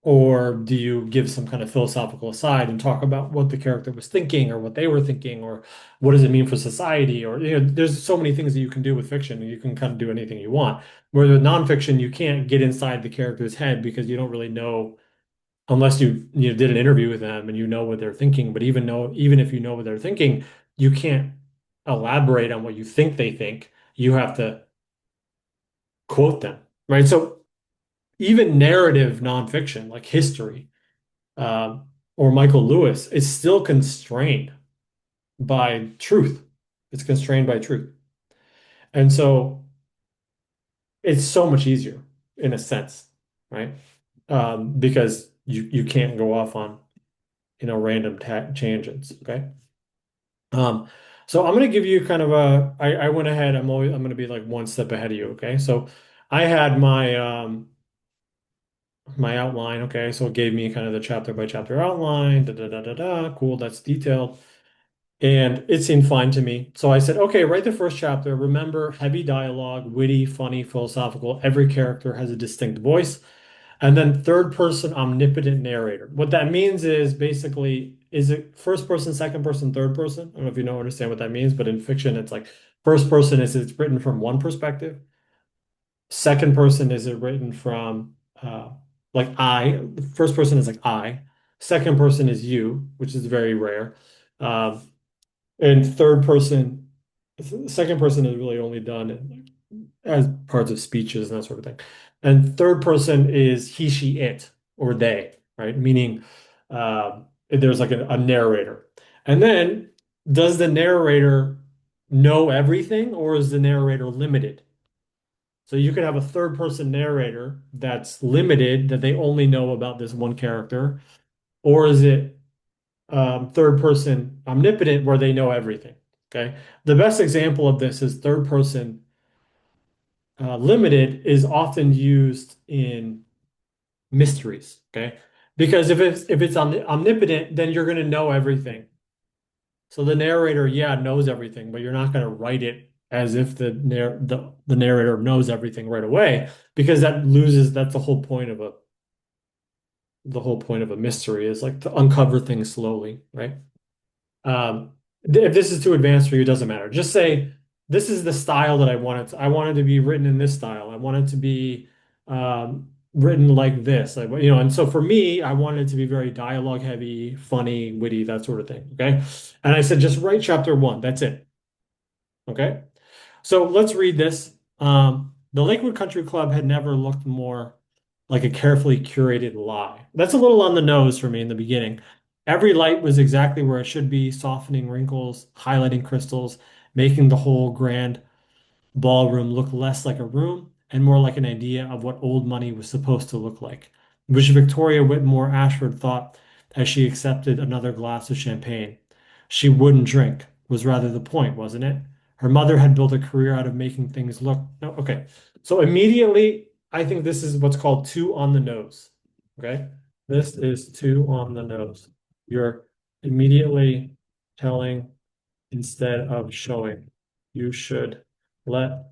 Or do you give some kind of philosophical aside and talk about what the character was thinking or what they were thinking or what does it mean for society? Or, there's so many things that you can do with fiction and you can kind of do anything you want. Whereas with nonfiction, you can't get inside the character's head because you don't really know unless you did an interview with them and you know what they're thinking. But even if you know what they're thinking, you can't elaborate on what you think they think. You have to quote them, right? So even narrative nonfiction like history or Michael Lewis is still constrained by truth. It's constrained by truth. And so it's so much easier in a sense, right? Because you can't go off on, random ta tangents, okay? Um, so I'm going to give you kind of I went ahead, I'm going to be like one step ahead of you, okay? So I had my outline. Okay, so it gave me kind of the chapter by chapter outline. Da da da da da. Cool, that's detailed, and it seemed fine to me. So I said, okay, write the first chapter. Remember, heavy dialogue, witty, funny, philosophical. Every character has a distinct voice, and then third person omnipotent narrator. What that means is basically, is it first person, second person, third person? I don't know if you know understand what that means, but in fiction, it's like first person is it's written from one perspective. Second person is it written from like I. First person is like I. Second person is you, which is very rare. Um, and third person, second person is really only done as parts of speeches and that sort of thing. And third person is he, she, it, or they, right? Meaning there's like a narrator. And then does the narrator know everything or is the narrator limited? So you could have a third person narrator that's limited, that they only know about this one character, or is it third person omnipotent where they know everything. Okay. The best example of this is third person limited is often used in mysteries. Okay. Because if it's omnipotent, then you're going to know everything. So the narrator, yeah, knows everything, but you're not going to write it as if the narrator knows everything right away, because that's the whole point of a mystery is like to uncover things slowly, right? Um, if this is too advanced for you, it doesn't matter. Just say, this is the style that I wanted to be written in this style. I want it to be written like this. Like, and so for me, I wanted it to be very dialogue heavy, funny, witty, that sort of thing. Okay. And I said, just write chapter one. That's it. Okay. So let's read this. The Lakewood Country Club had never looked more like a carefully curated lie. That's a little on the nose for me in the beginning. Every light was exactly where it should be, softening wrinkles, highlighting crystals, making the whole grand ballroom look less like a room and more like an idea of what old money was supposed to look like, which Victoria Whitmore Ashford thought as she accepted another glass of champagne. She wouldn't drink, was rather the point, wasn't it? Her mother had built a career out of making things look. No, okay. So immediately, I think this is what's called two on the nose. Okay. This is two on the nose. You're immediately telling instead of showing. You should let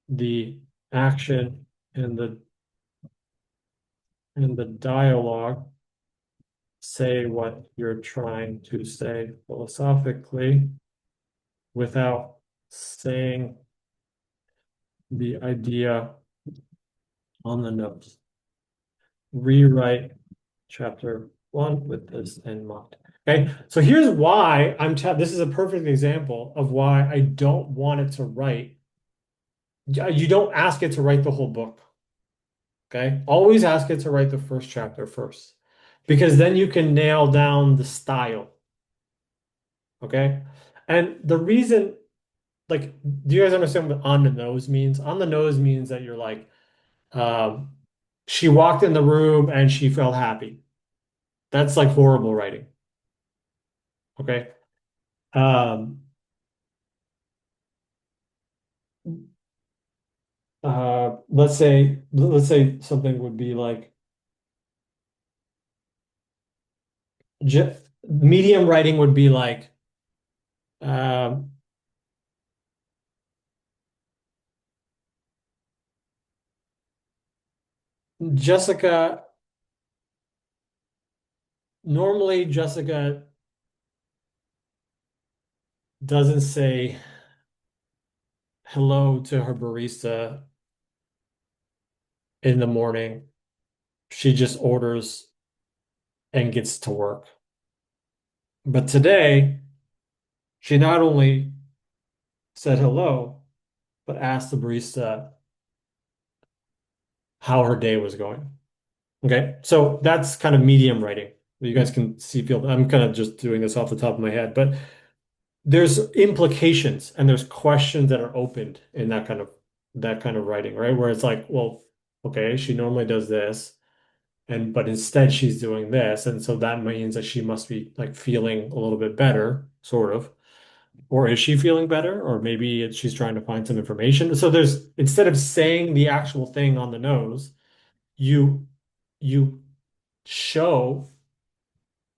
the action and the dialogue say what you're trying to say philosophically without saying the idea on the nose. Rewrite chapter one with this in mind. Okay, so here's why this is a perfect example of why I don't want it to write. You don't ask it to write the whole book. Okay. Always ask it to write the first chapter first, because then you can nail down the style. Okay. And the reason, like, do you guys understand what on the nose means? On the nose means that you're like, um, she walked in the room and she felt happy. That's like horrible writing. Okay. Um, let's say something would be like, medium writing would be like, um, Jessica, normally Jessica doesn't say hello to her barista in the morning. She just orders and gets to work. But today, she not only said hello, but asked the barista how her day was going. Okay, so that's kind of medium writing. You guys can see, feel. I'm kind of just doing this off the top of my head, but there's implications and there's questions that are opened in that kind of writing, right? Where it's like, well, okay, she normally does this. But instead she's doing this, and so that means that she must be like feeling a little bit better, sort of. Or is she feeling better? Or maybe she's trying to find some information. So there's, instead of saying the actual thing on the nose, you you show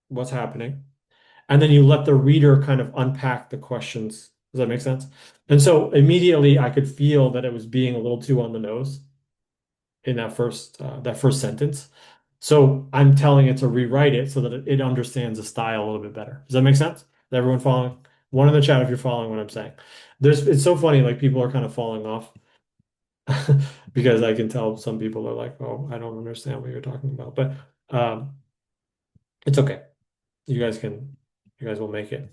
what's happening, and then you let the reader kind of unpack the questions. Does that make sense? And so immediately I could feel that it was being a little too on the nose in that first sentence. So I'm telling it to rewrite it so that it understands the style a little bit better. Does that make sense? Is everyone following? One in the chat if you're following what I'm saying. It's so funny, like people are kind of falling off because I can tell some people are like, "Oh, I don't understand what you're talking about." But um, it's okay. You guys will make it.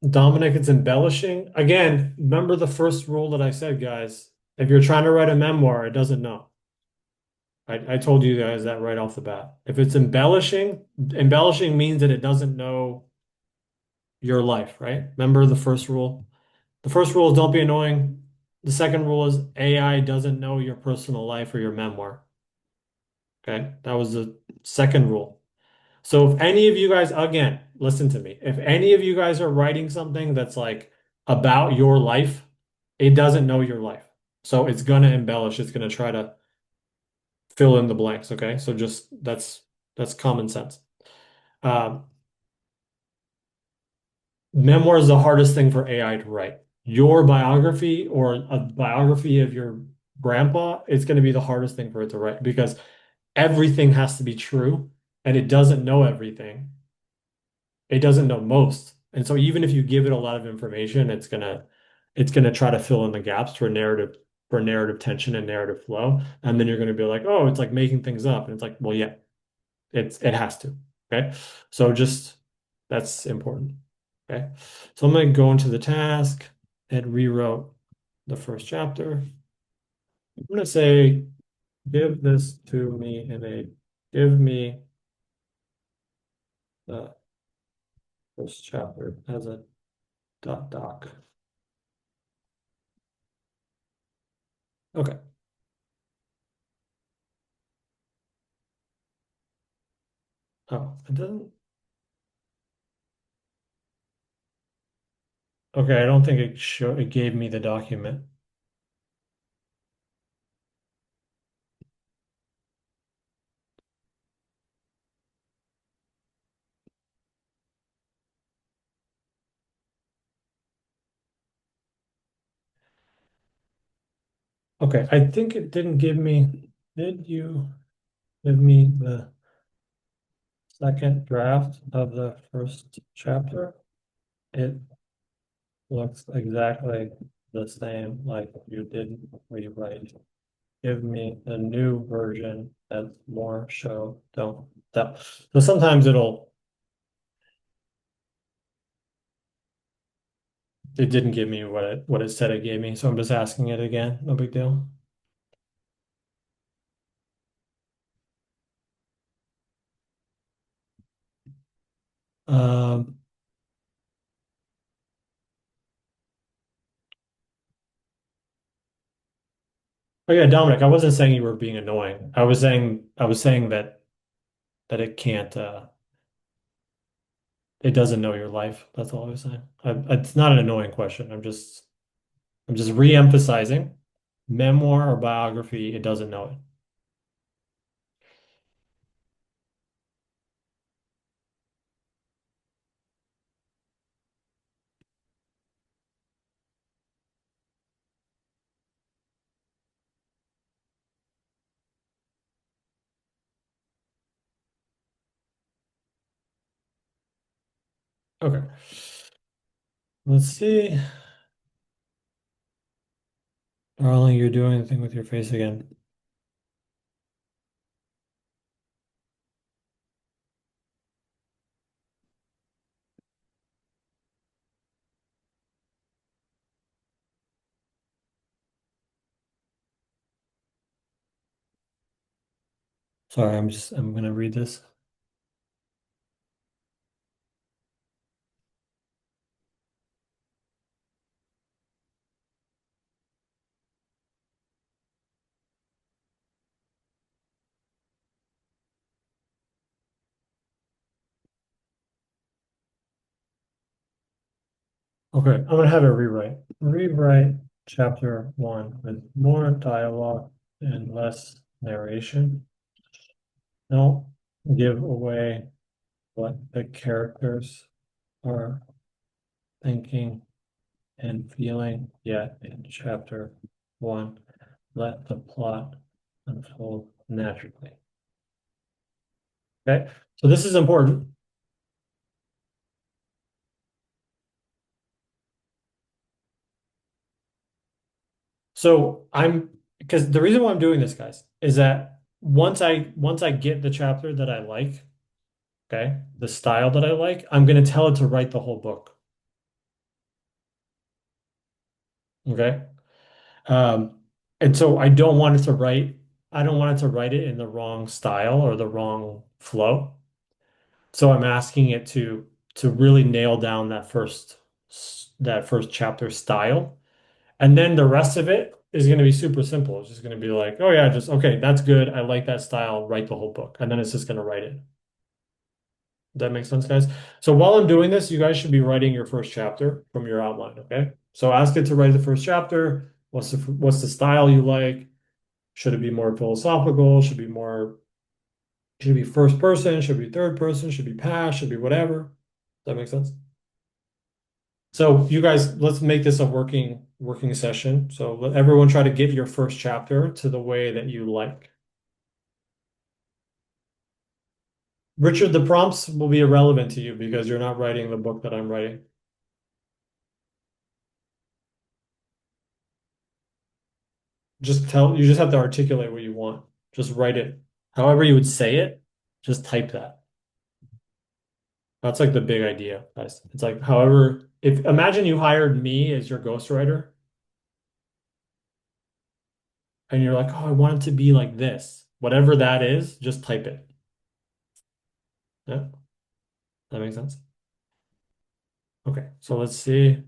Dominic, it's embellishing. Again, remember the first rule that I said, guys. If you're trying to write a memoir, it doesn't know. I told you guys that right off the bat. If it's embellishing means that it doesn't know your life, right? Remember the first rule? The first rule is don't be annoying. The second rule is AI doesn't know your personal life or your memoir. Okay. That was the second rule. So if any of you guys, again, listen to me. If any of you guys are writing something that's like about your life, it doesn't know your life. So it's gonna embellish. It's gonna try to fill in the blanks. Okay. So just that's common sense. Um, Memoir is the hardest thing for AI to write. Your biography or a biography of your grandpa, it's going to be the hardest thing for it to write because everything has to be true and it doesn't know everything. It doesn't know most. And so even if you give it a lot of information, it's gonna try to fill in the gaps for narrative tension and narrative flow. And then you're going to be like, oh, it's like making things up. And it's like, well, yeah, it has to. Okay. So just that's important. Okay. So I'm going to go into the task and rewrote the first chapter. I'm going to say, give this to me give me the first chapter as a doc. Okay. Oh, it doesn't. Okay. I don't think it gave me the document. Okay. I think it didn't give me, did you give me the second draft of the first chapter? It looks exactly the same like you didn't rewrite. Give me a new version that's more show, don't tell. So sometimes it didn't give me what it said it gave me, so I'm just asking it again. No big deal. Um, oh yeah, Dominic, I wasn't saying you were being annoying. I was saying that it can't it doesn't know your life. That's all I was saying. It's not an annoying question. I'm just re-emphasizing memoir or biography, it doesn't know it. Okay. Let's see. Darling, you're doing the thing with your face again. Sorry, I'm gonna read this. Okay, I'm gonna have it rewrite. Rewrite chapter one with more dialogue and less narration. Don't give away what the characters are thinking and feeling yet in chapter one. Let the plot unfold naturally. Okay, so this is important. So I'm because the reason why I'm doing this, guys, is that once I get the chapter that I like, okay, the style that I like, I'm gonna tell it to write the whole book. Okay. Um, and so I don't want it to write it in the wrong style or the wrong flow. So I'm asking it to really nail down that first chapter style. And then the rest of it is going to be super simple. It's just going to be like, oh yeah, just okay, that's good. I like that style. Write the whole book. And then it's just going to write it. Does that make sense, guys? So while I'm doing this, you guys should be writing your first chapter from your outline, okay? So ask it to write the first chapter. What's the style you like? Should it be more philosophical? Should it be first person? Should it be third person? Should it be past? Should it be whatever? Does that make sense? So you guys, let's make this a working session. So let everyone try to get your first chapter to the way that you like. Richard, the prompts will be irrelevant to you because you're not writing the book that I'm writing. You just have to articulate what you want. Just write it. However you would say it, just type that. That's like the big idea, guys. It's like however, if imagine you hired me as your ghostwriter and you're like, oh, I want it to be like this. Whatever that is, just type it. Yeah, that makes sense. Okay, so let's see.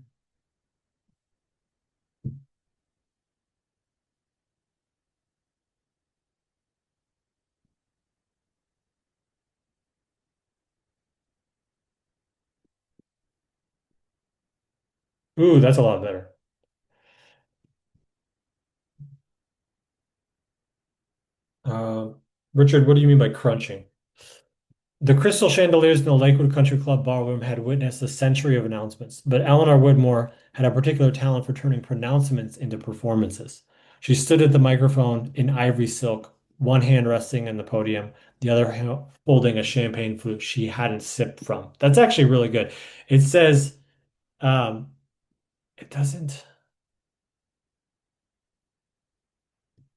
Ooh, that's a lot better. Uh, Richard, what do you mean by crunching? The crystal chandeliers in the Lakewood Country Club ballroom had witnessed a century of announcements, but Eleanor Woodmore had a particular talent for turning pronouncements into performances. She stood at the microphone in ivory silk, one hand resting on the podium, the other hand holding a champagne flute she hadn't sipped from. That's actually really good. It says, um, it doesn't,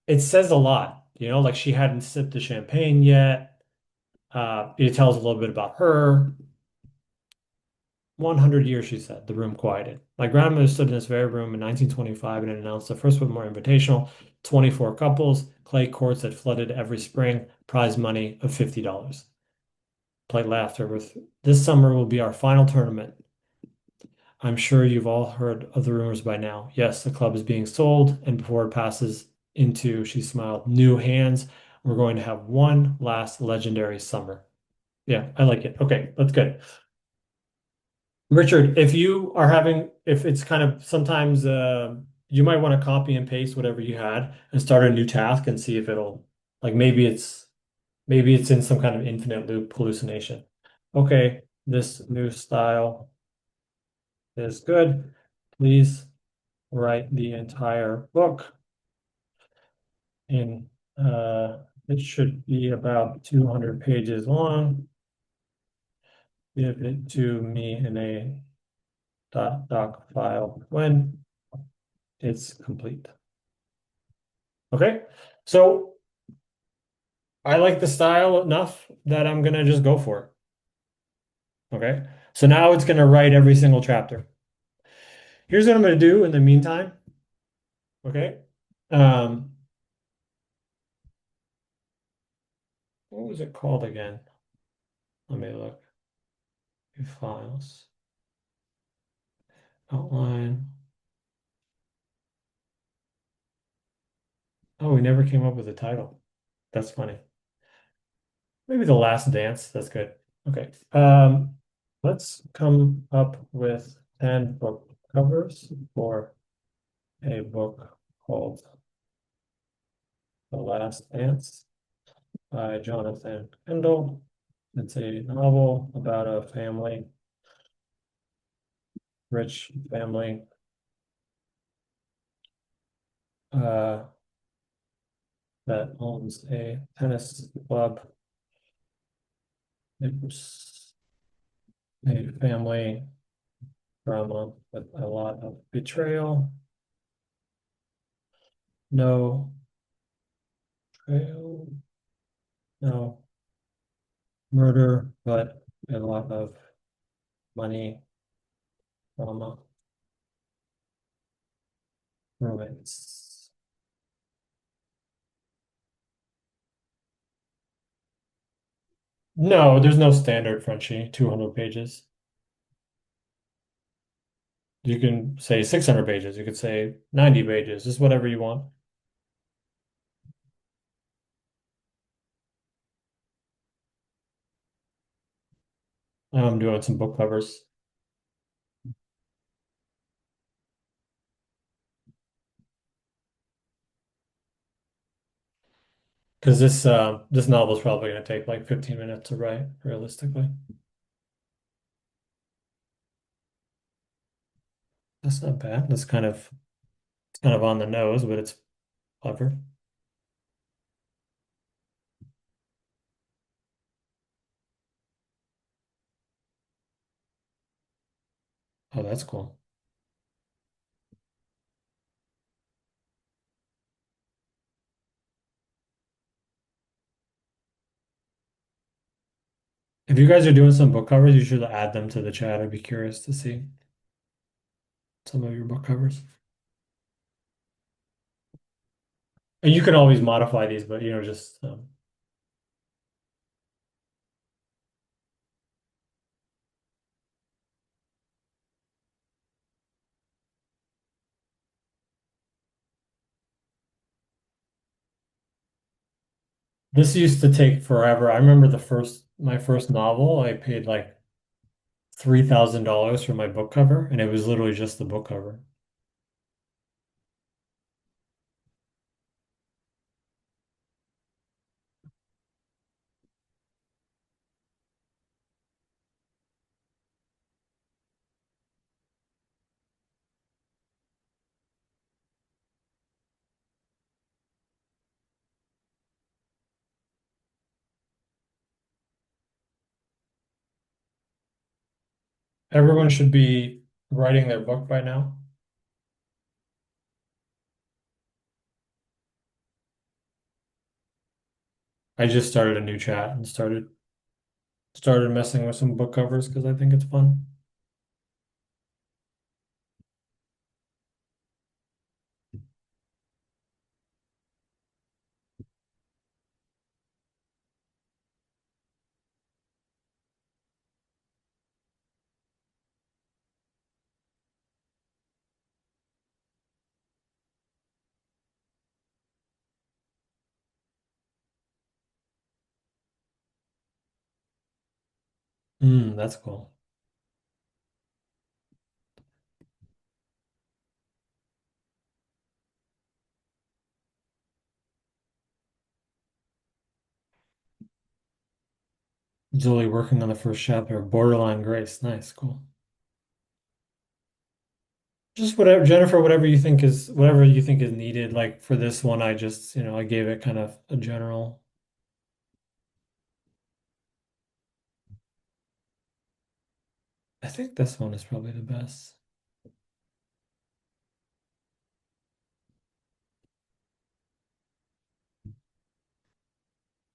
it says a lot, like she hadn't sipped the champagne yet. It tells a little bit about her. 100 years, she said. The room quieted. My grandmother stood in this very room in 1925 and announced the first Whitmore Invitational, 24 couples, clay courts that flooded every spring, prize money of $50. Polite laughter with, this summer will be our final tournament. I'm sure you've all heard of the rumors by now. Yes, the club is being sold, and before it passes into, she smiled, new hands, we're going to have one last legendary summer. Yeah, I like it. Okay, that's good. Richard, if it's kind of sometimes you might want to copy and paste whatever you had and start a new task and see if it'll like maybe it's in some kind of infinite loop hallucination. Okay, this new style is good. Please write the entire book in it should be about 200 pages long. Give it to me in a doc file when it's complete. Okay. So I like the style enough that I'm gonna just go for it. Okay. So now it's gonna write every single chapter. Here's what I'm gonna do in the meantime. Okay. Um, what was it called again? Let me look. View files, outline. Oh, we never came up with a title. That's funny. Maybe The Last Dance. That's good. Okay. Let's come up with 10 book covers for a book called The Last Dance by Jonathon Kendall. It's a novel about a family, rich family, uh, that owns a tennis club. It's a family drama with a lot of betrayal. No betrayal, no murder, but a lot of money, drama, romance. No, there's no standard Frenchie, 200 pages. You can say 600 pages. You could say 90 pages, just whatever you want. I'm doing some book covers because this novel is probably going to take like 15 minutes to write, realistically. That's not bad. It's kind of on the nose, but it's clever. Oh, that's cool. If you guys are doing some book covers, you should add them to the chat. I'd be curious to see some of your book covers. And you can always modify these, but just this used to take forever. I remember my first novel, I paid like $3,000 for my book cover, and it was literally just the book cover. Everyone should be writing their book by now. I just started a new chat and started messing with some book covers because I think it's fun. That's cool. Zoe working on the first chapter of Borderline Grace. Nice, cool. Just whatever, Jennifer, whatever you think is needed. Like for this one, I gave it kind of a general. I think this one is probably the best.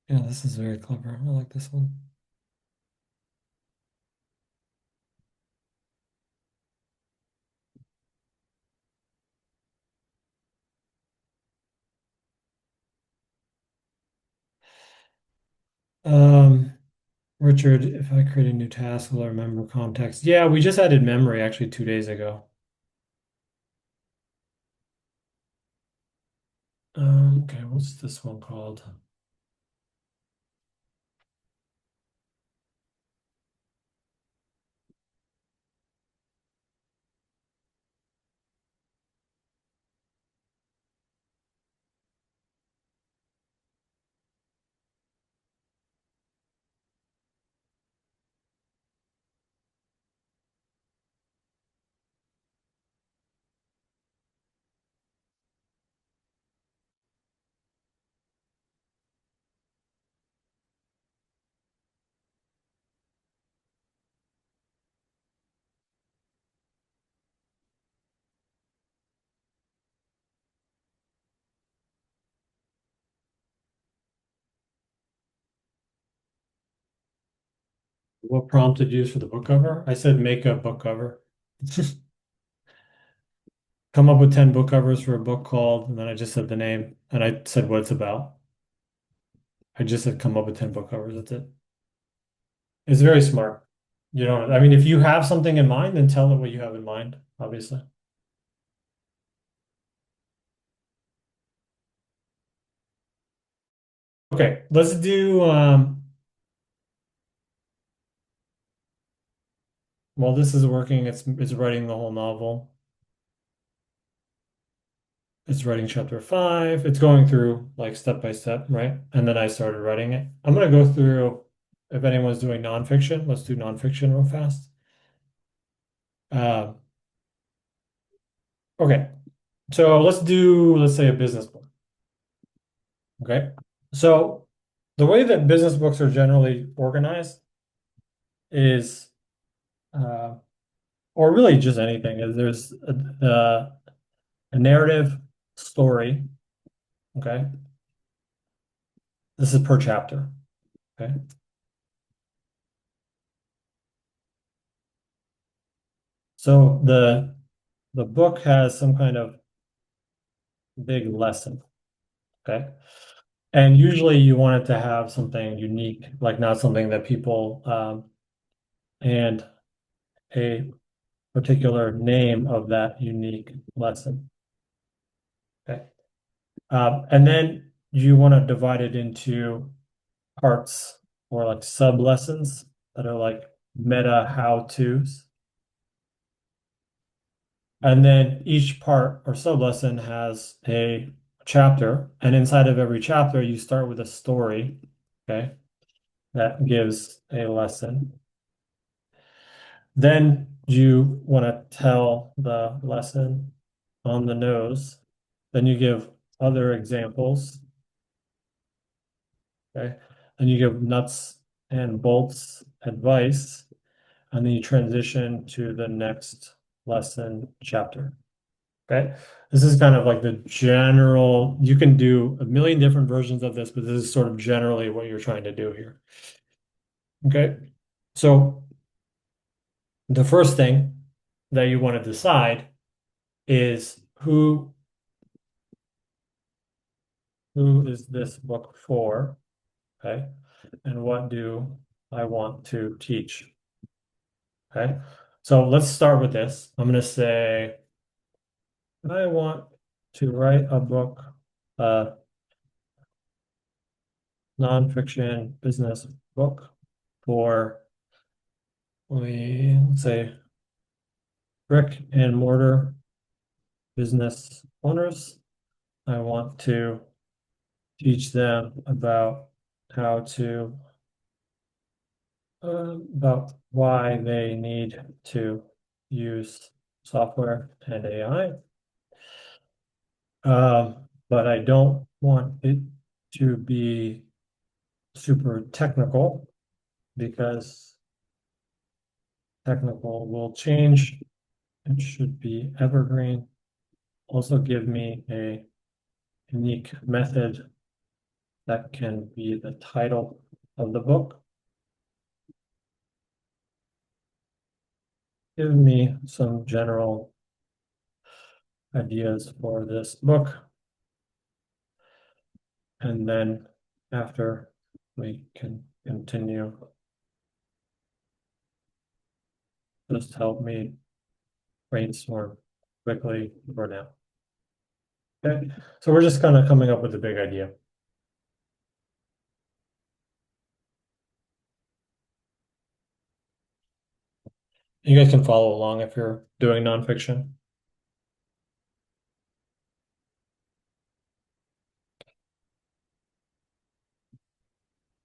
Yeah, this is very clever. I like this one. Um, Richard, if I create a new task, will I remember context? Yeah, we just added memory actually 2 days ago. Okay, what's this one called? What prompt did you use for the book cover? I said make a book cover. Come up with 10 book covers for a book called, and then I just said the name and I said what it's about. I just said come up with 10 book covers. That's it. It's very smart. You don't, I mean, if you have something in mind, then tell it what you have in mind, obviously. Okay, let's do well, this is working. It's writing the whole novel. It's writing chapter five. It's going through like step by step, right? And then I started writing it. I'm gonna go through if anyone's doing nonfiction, let's do nonfiction real fast. Uh, okay. So let's say a business book. Okay. So the way that business books are generally organized is uh, or really just anything, is there's a narrative story. Okay. This is per chapter. Okay. So the book has some kind of big lesson. Okay. And usually you want it to have something unique, like not something that people and a particular name of that unique lesson. Okay. And then you want to divide it into parts or like sub lessons that are like meta how-tos. And then each part or sub lesson has a chapter. And inside of every chapter, you start with a story, okay, that gives a lesson. Then you want to tell the lesson on the nose. Then you give other examples, okay? Then you give nuts and bolts advice, and then you transition to the next lesson chapter. Okay. This is kind of like the general, you can do a million different versions of this, but this is sort of generally what you're trying to do here. Okay. So the first thing that you want to decide is who is this book for? Okay. And what do I want to teach? Okay. So let's start with this. I'm going to say, I want to write a book, uh, nonfiction business book for let's say brick and mortar business owners. I want to teach them about how to about why they need to use software and AI. But I don't want it to be super technical because technical will change. It should be evergreen. Also give me a unique method that can be the title of the book. Give me some general ideas for this book. And then after we can continue, just help me brainstorm quickly for now. Okay, so we're just kind of coming up with a big idea. You guys can follow along if you're doing nonfiction.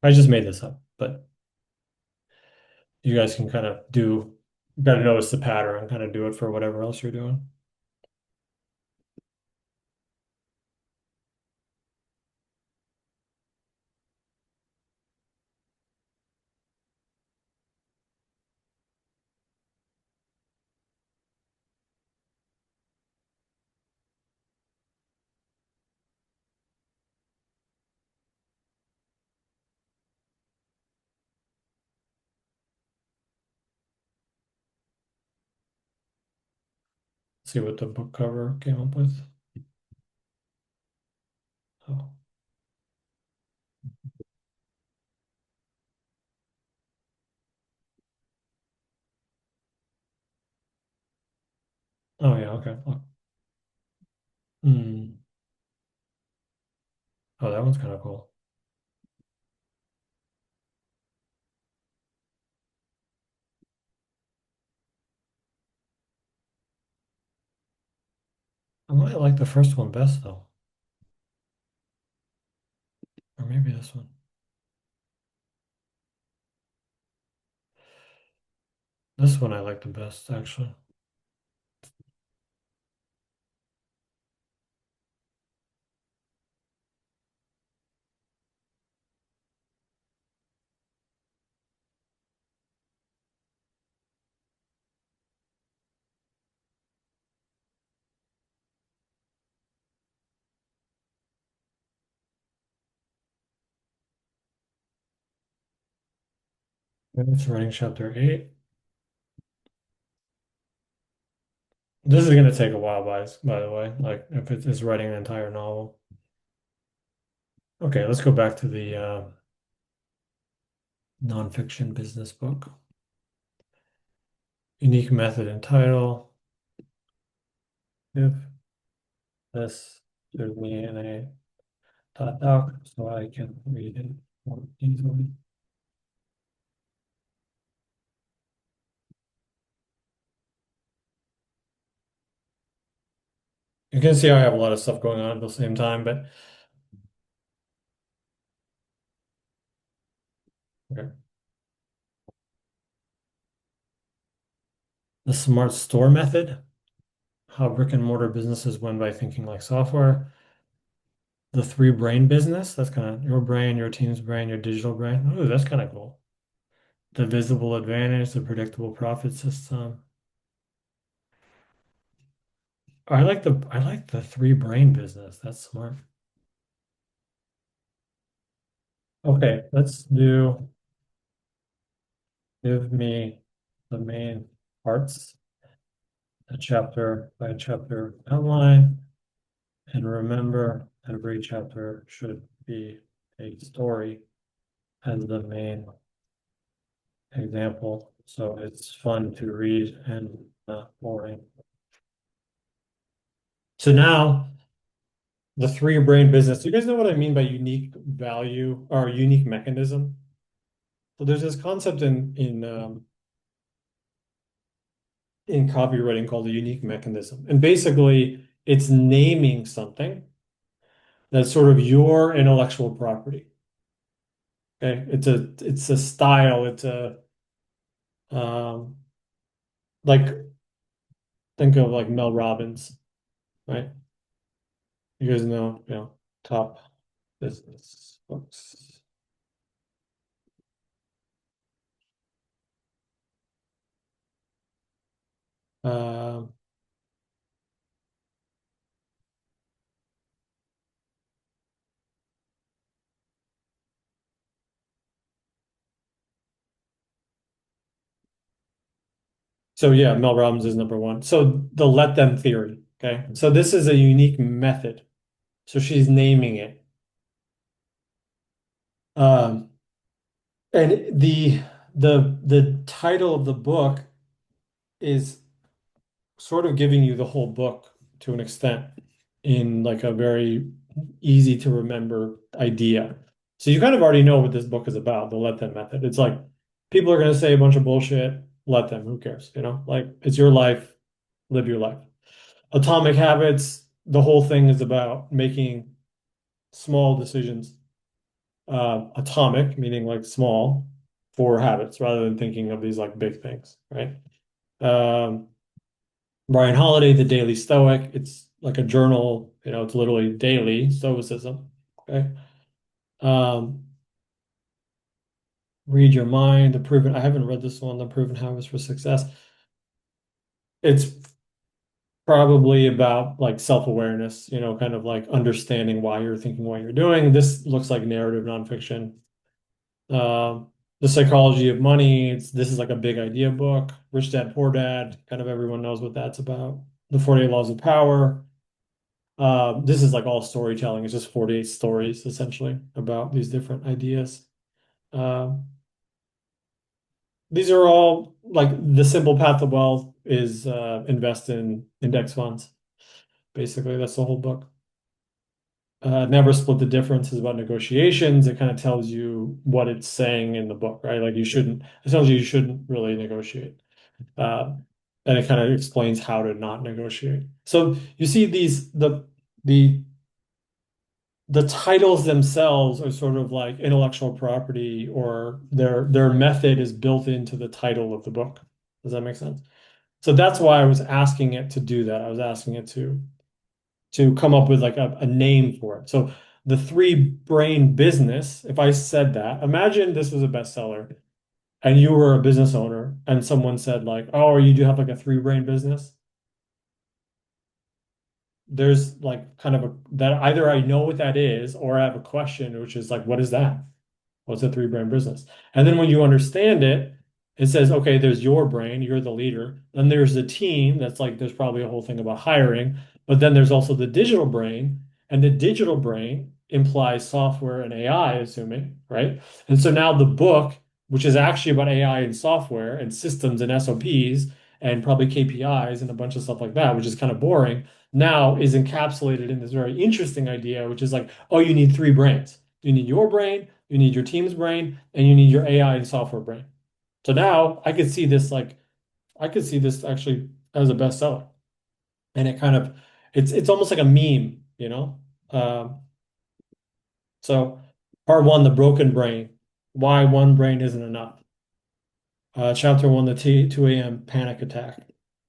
I just made this up, but you guys can kind of got to notice the pattern, kind of do it for whatever else you're doing. See what the book cover came up with. Oh. Oh yeah, okay. Hmm. Oh, that one's kind of cool. I might like the first one best though. Or maybe this one. This one I like the best, actually. It's writing chapter 8. This is going to take a while, by the way, like if it is writing an entire novel. Okay, let's go back to the nonfiction business book. Unique method and title. If this to me in a doc so I can read it more easily. You can see I have a lot of stuff going on at the same time, but okay. The smart store method, how brick and mortar businesses win by thinking like software. The three brain business, that's kind of your brain, your team's brain, your digital brain. Ooh, that's kind of cool. The visible advantage, the predictable profit system. I like the three brain business. That's smart. Okay, let's do give me the main parts, a chapter by chapter outline, and remember every chapter should be a story as the main example. So it's fun to read and not boring. So now the three brain business. Do you guys know what I mean by unique value or unique mechanism? So there's this concept in copywriting called a unique mechanism. And basically it's naming something that's sort of your intellectual property. Okay. It's a style, it's a um like think of like Mel Robbins, right? You guys know, top business books. Um so yeah, Mel Robbins is number one. So the let them theory. Okay. So this is a unique method. So she's naming it. Um, and the title of the book is sort of giving you the whole book to an extent in like a very easy to remember idea. So you kind of already know what this book is about, the let them method. It's like people are going to say a bunch of bullshit, let them, who cares, Like it's your life, live your life. Atomic Habits, the whole thing is about making small decisions, atomic, meaning like small, for habits rather than thinking of these like big things, right? Um, Brian Holiday, The Daily Stoic, it's like a journal, it's literally daily stoicism, okay? Um, Read Your Mind, I haven't read this one, The Proven Habits for Success. It's probably about like self-awareness, kind of like understanding why you're thinking what you're doing. This looks like narrative nonfiction. Um, The Psychology of Money, this is like a big idea book. Rich Dad, Poor Dad, kind of everyone knows what that's about. The 48 Laws of Power. This is like all storytelling. It's just 48 stories essentially about these different ideas. Um, these are all like the simple path to wealth is invest in index funds. Basically, that's the whole book. Never split the difference is about negotiations. It kind of tells you what it's saying in the book, right? Like it tells you shouldn't really negotiate. Uh, and it kind of explains how to not negotiate. So you see the the titles themselves are sort of like intellectual property, or their method is built into the title of the book. Does that make sense? So that's why I was asking it to do that. I was asking it to come up with like a name for it. So the three brain business, if I said that, imagine this was a bestseller and you were a business owner and someone said like, oh, you do have like a three brain business. There's like kind of a that either I know what that is or I have a question, which is like, what is that? What's a three brain business? And then when you understand it, it says, okay, there's your brain, you're the leader. Then there's the team. That's like, there's probably a whole thing about hiring. But then there's also the digital brain. And the digital brain implies software and AI, assuming, right? And so now the book, which is actually about AI and software and systems and SOPs and probably KPIs and a bunch of stuff like that, which is kind of boring, now is encapsulated in this very interesting idea, which is like, oh, you need three brains. You need your brain, you need your team's brain, and you need your AI and software brain. So now I could see this actually as a bestseller. And it kind of it's almost like a meme, you know? So part one, the broken brain, why one brain isn't enough. Chapter one, the T 2 a.m. panic attack.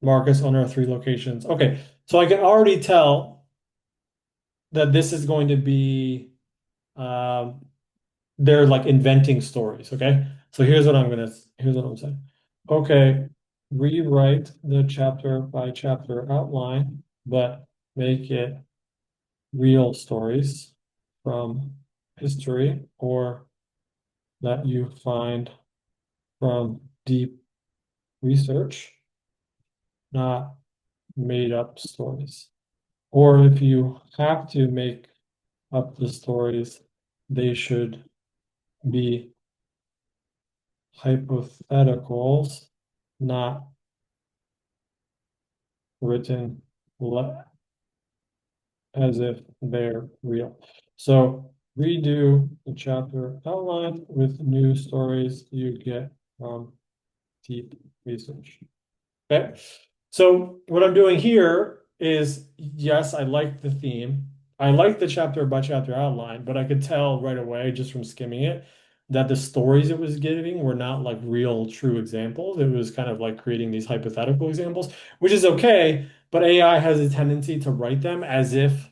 Marcus unearthed three locations. Okay, so I can already tell that this is going to be um, they're like inventing stories. Okay. So here's what I'm saying. Okay, rewrite the chapter by chapter outline, but make it real stories from history or that you find from deep research, not made up stories. Or if you have to make up the stories, they should be hypotheticals, not written as if they're real. So redo the chapter outline with new stories you get from deep research. Okay. So what I'm doing here is, yes, I like the theme. I like the chapter by chapter outline, but I could tell right away just from skimming it that the stories it was giving were not like real true examples. It was kind of like creating these hypothetical examples, which is okay, but AI has a tendency to write them as if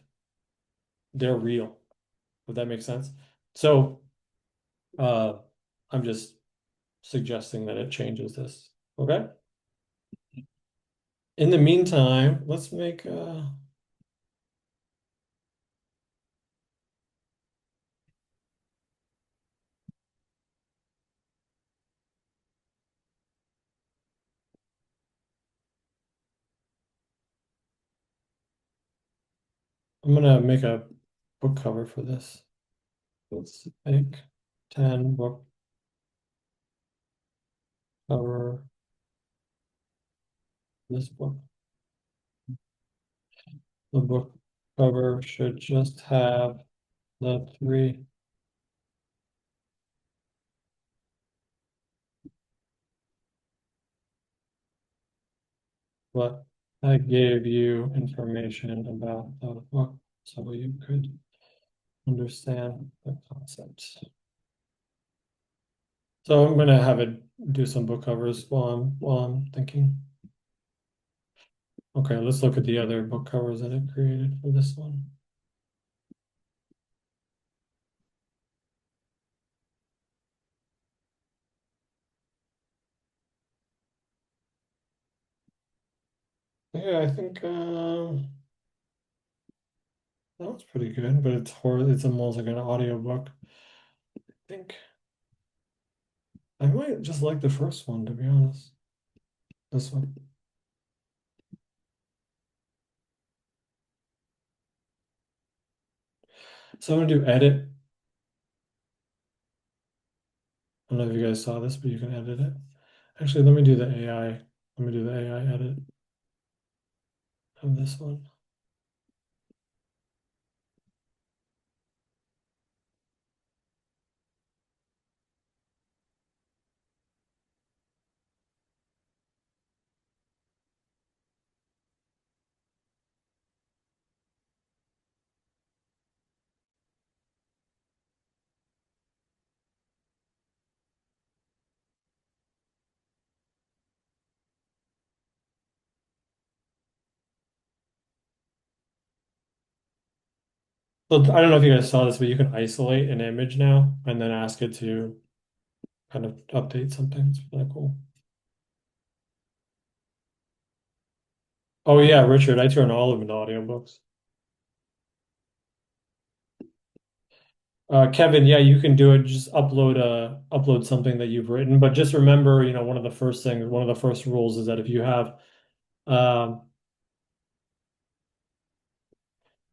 they're real, if that makes sense. So uh, I'm just suggesting that it changes this. Okay. In the meantime, let's make I'm gonna make a book cover for this. Let's make 10 book cover this book. The book cover should just have the three. But I gave you information about the book so you could understand the concepts. So I'm gonna have it do some book covers while I'm thinking. Okay, let's look at the other book covers that it created for this one. Yeah, I think that was pretty good, but it's almost like an audiobook. I think I might just like the first one, to be honest. This one. So I'm gonna do edit. I don't know if you guys saw this, but you can edit it. Actually, let me do the AI. Let me do the AI edit of this one. So I don't know if you guys saw this, but you can isolate an image now and then ask it to kind of update something. It's really cool. Oh yeah, Richard, I turn all of them into audiobooks. Kevin, yeah, you can do it. Just upload something that you've written, but just remember, one of the first rules is that um,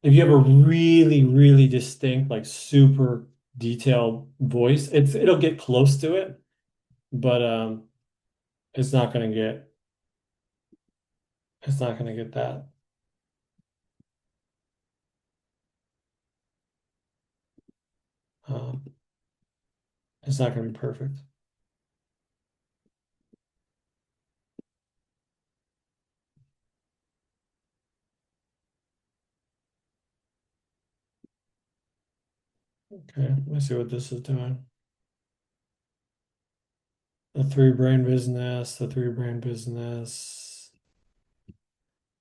if you have a really, really distinct, like super detailed voice, it'll get close to it, but it's not gonna get it's not gonna get that. Um, it's not gonna be perfect. Okay, let me see what this is doing. The three brain business.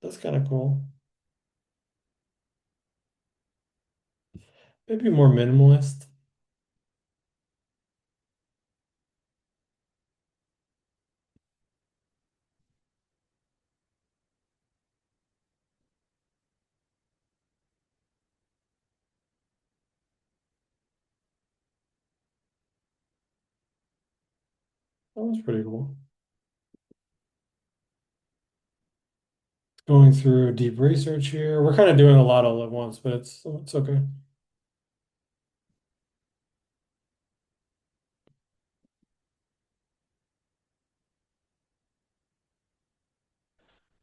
That's kind of cool. Maybe more minimalist. That was pretty cool. Going through deep research here. We're kind of doing a lot all at once, but it's okay.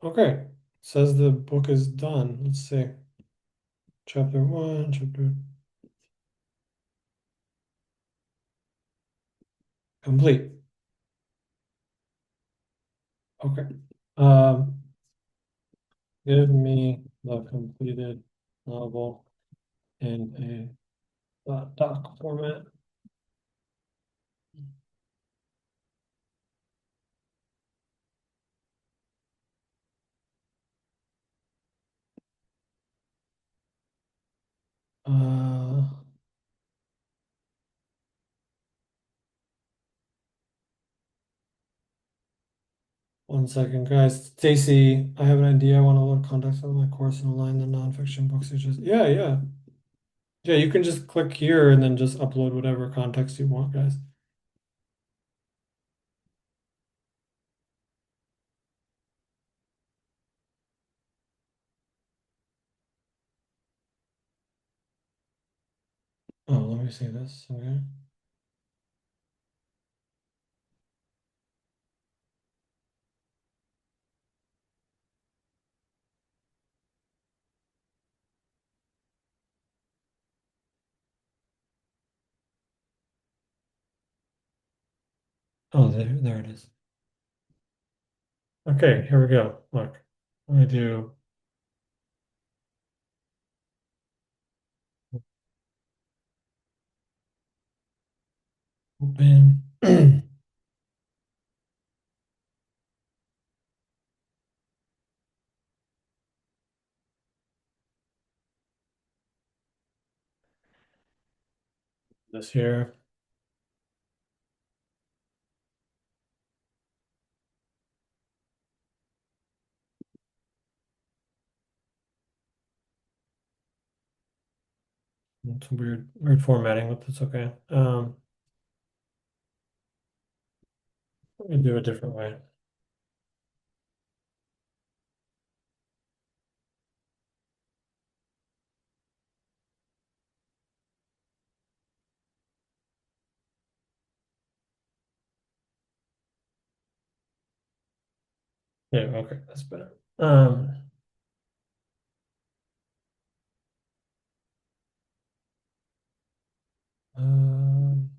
Okay. Says the book is done. Let's see. Chapter one, chapter complete. Okay. Um, give me the completed novel in a doc format. Uh, 1 second, guys. Stacy, I have an idea. I want to load context of my course and align the nonfiction books. Yeah, yeah. Yeah, you can just click here and then just upload whatever context you want, guys. Oh, let me see this. Okay. Oh, there it is. Okay, here we go. Look, let me do open this here. It's weird formatting, but that's okay. Let me do a different way. Yeah, okay, that's better. Um, I'm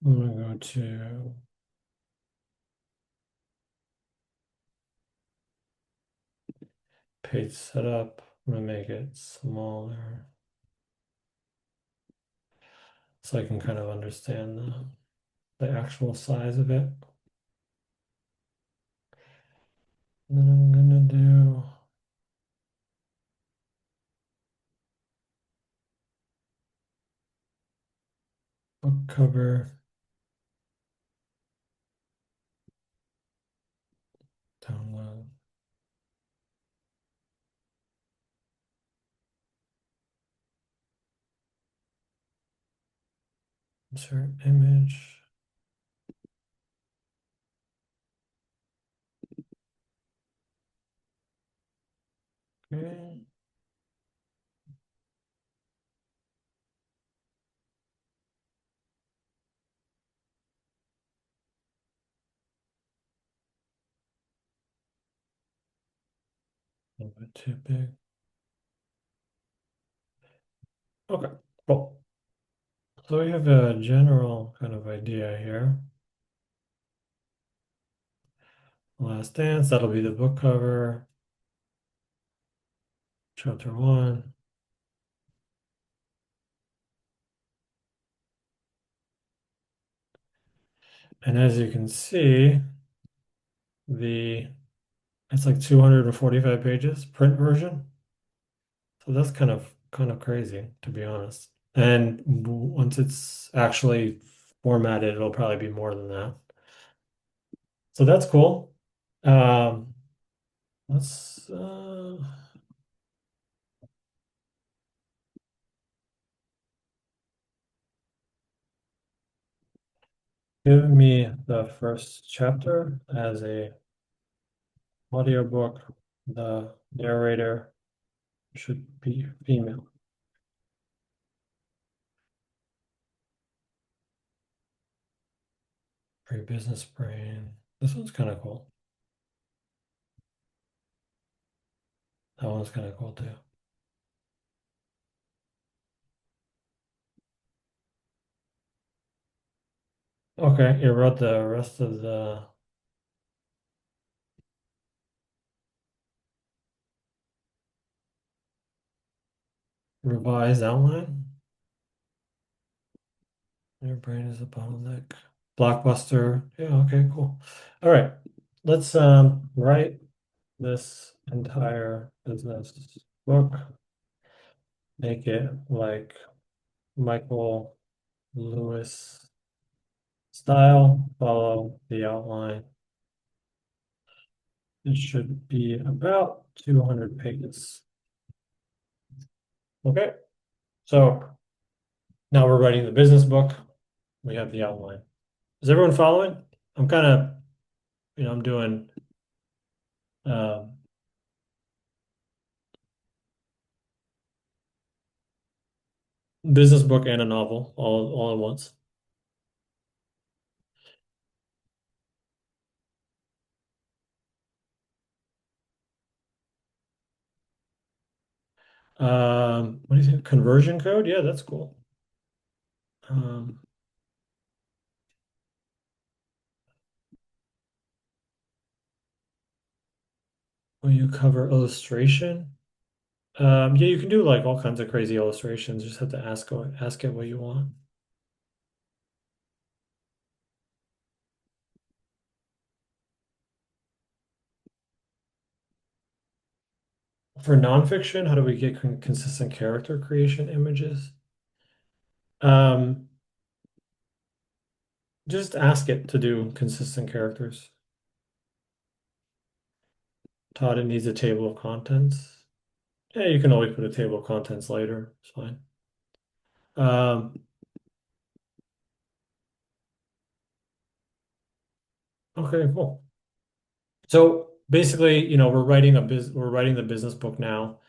gonna go to page setup. I'm gonna make it smaller so I can kind of understand the actual size of it. And then I'm gonna do book cover, download, insert image. Okay. A little bit too big. Okay, cool. So we have a general kind of idea here. Last Dance, that'll be the book cover, chapter one. And as you can see, the it's like 245 pages, print version. So that's kind of crazy, to be honest. And once it's actually formatted, it'll probably be more than that. So that's cool. Um, let's give me the first chapter as a audiobook. The narrator should be female. Free business brain. This one's kind of cool. That one's kind of cool too. Okay, you wrote the rest of the revised outline. Your brain is a bottleneck. Blockbuster. Yeah, okay, cool. All right. Let's write this entire business book. Make it like Michael Lewis style. Follow the outline. It should be about 200 pages. Okay. So now we're writing the business book. We have the outline. Is everyone following? I'm kind of, I'm doing um, business book and a novel all at once. What do you think? Conversion code? Yeah, that's cool. Um, will you cover illustration? Yeah, you can do like all kinds of crazy illustrations. You just have to ask it what you want. For nonfiction, how do we get consistent character creation images? Um, just ask it to do consistent characters. Todd, it needs a table of contents. Yeah, you can always put a table of contents later. It's fine. Um, okay, cool. So basically, we're writing the business book now.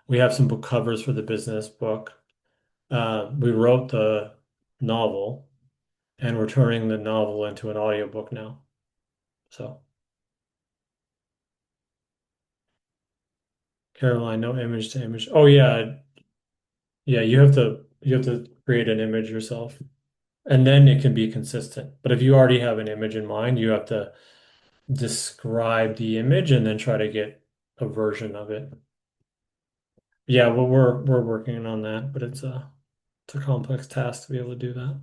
We have some book covers for the business book. We wrote the novel, and we're turning the novel into an audiobook now. So, Caroline, no image to image. Oh yeah, yeah, you have to create an image yourself, and then it can be consistent. But if you already have an image in mind, you have to describe the image and then try to get a version of it. Yeah, well, we're working on that, but it's a complex task to be able to do that.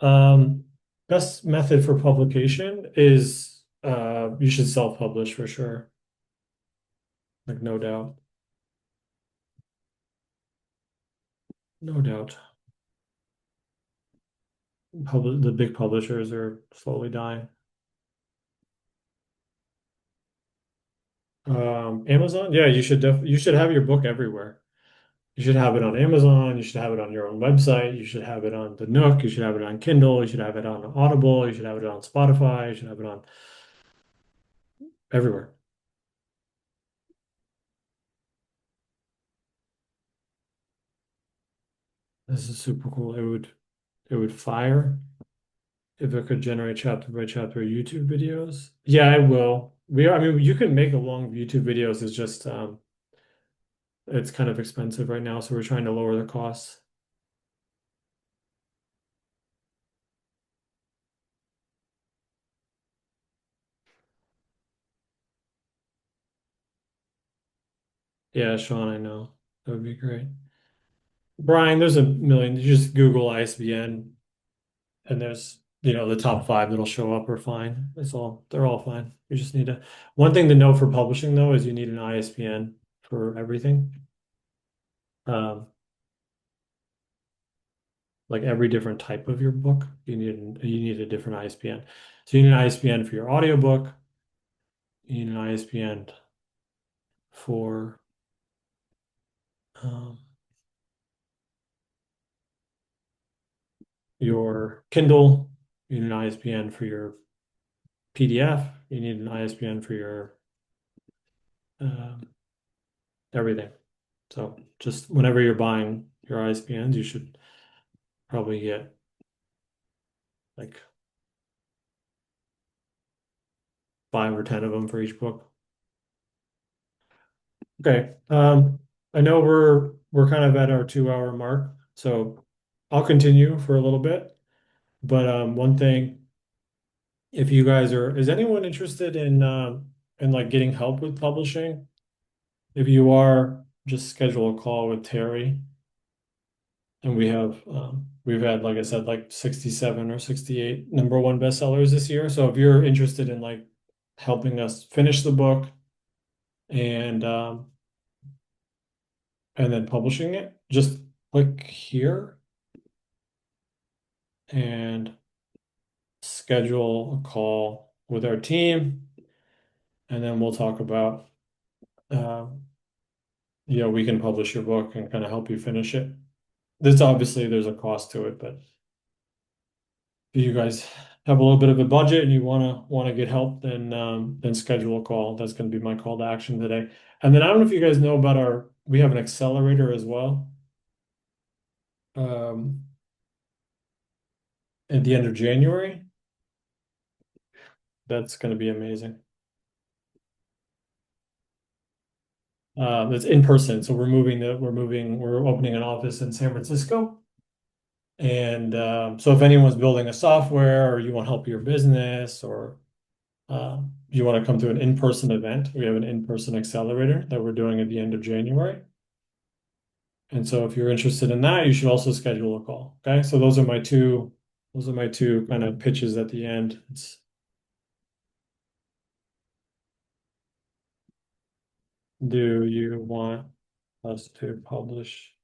Um, Best method for publication is you should self-publish for sure, like no doubt, no doubt. The big publishers are slowly dying. Amazon, yeah, you should have your book everywhere. You should have it on Amazon. You should have it on your own website. You should have it on the Nook. You should have it on Kindle. You should have it on Audible. You should have it on Spotify. You should have it on everywhere. This is super cool. It would fire if it could generate chapter by chapter YouTube videos. Yeah, I will. I mean, you can make a long YouTube videos. It's just it's kind of expensive right now, so we're trying to lower the costs. Yeah, Sean, I know. That would be great. Brian, there's a million. You just Google ISBN and there's, the top five that'll show up are fine. They're all fine. You just need one thing to know for publishing though is you need an ISBN for everything. Um, like every different type of your book, you need a different ISBN. So you need an ISBN for your audiobook, you need an ISBN for um, your Kindle, you need an ISBN for your PDF, you need an ISBN for your um, everything. So just whenever you're buying your ISBNs, you should probably get like 5 or 10 of them for each book. Okay. I know we're kind of at our 2 hour mark, so I'll continue for a little bit. But one thing, if you guys is anyone interested in like getting help with publishing? If you are, just schedule a call with Terry. And we've had, like I said, like 67 or 68 number one bestsellers this year. So if you're interested in like helping us finish the book and and then publishing it, just click here and schedule a call with our team, and then we'll talk about um, we can publish your book and kind of help you finish it. There's a cost to it, but if you guys have a little bit of a budget and you wanna get help, then schedule a call. That's gonna be my call to action today. And then I don't know if you guys know about we have an accelerator as well. Um, at the end of January. That's gonna be amazing. It's in person, so we're opening an office in San Francisco. And so if anyone's building a software or you want help your business or you want to come to an in-person event, we have an in-person accelerator that we're doing at the end of January. And so if you're interested in that, you should also schedule a call. Okay. So those are my two kind of pitches at the end. Do you want us to publish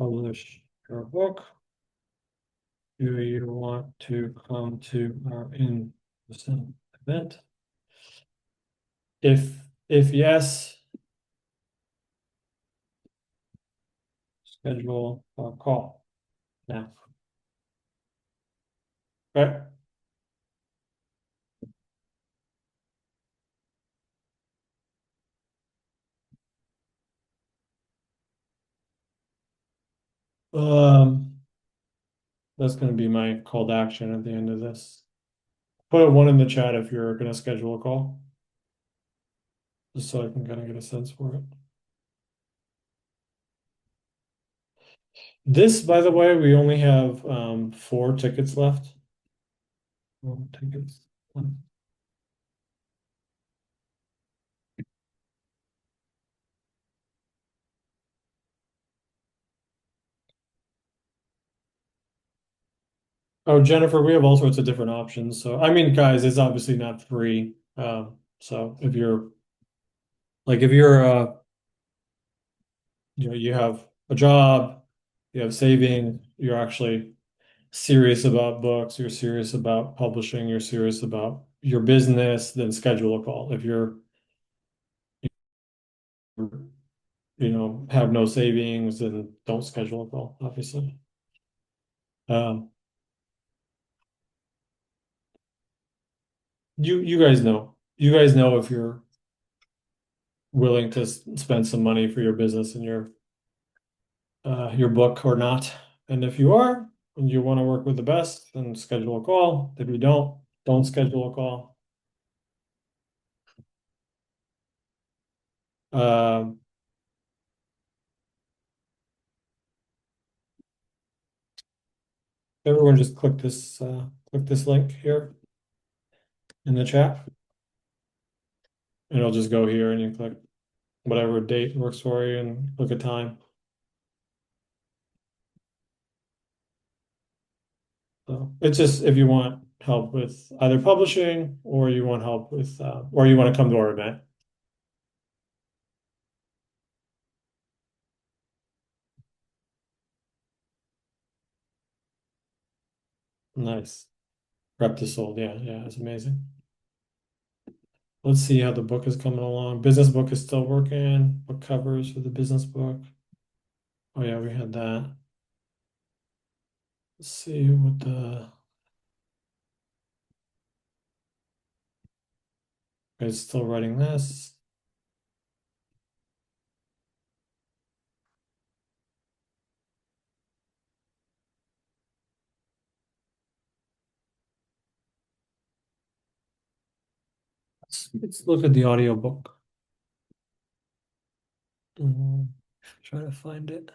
your book? Do you want to come to our in-person event? If yes, schedule a call now. Okay. Um, that's going to be my call to action at the end of this. Put one in the chat if you're going to schedule a call, just so I can kind of get a sense for it. This, by the way, we only have 4 tickets left. 4 tickets. Oh, Jennifer, we have all sorts of different options. So, I mean, guys, it's obviously not free. So if you're you have a job, you have saving, you're actually serious about books, you're serious about publishing, you're serious about your business, then schedule a call. If have no savings, then don't schedule a call, obviously. Um, you guys know. You guys know if you're willing to spend some money for your business and your book or not. And if you are, and you want to work with the best, then schedule a call. If you don't schedule a call. Um, Everyone just click this link here in the chat, and it'll just go here and you click whatever date works for you and look at time. So it's just if you want help with either publishing or you want help with or you want to come to our event. Nice. Prep to sold. Yeah, yeah, it's amazing. Let's see how the book is coming along. Business book is still working. Book covers for the business book. Oh yeah, we had that. Let's see what the guy's still writing this. Let's look at the audiobook. Mhm. Try to find it.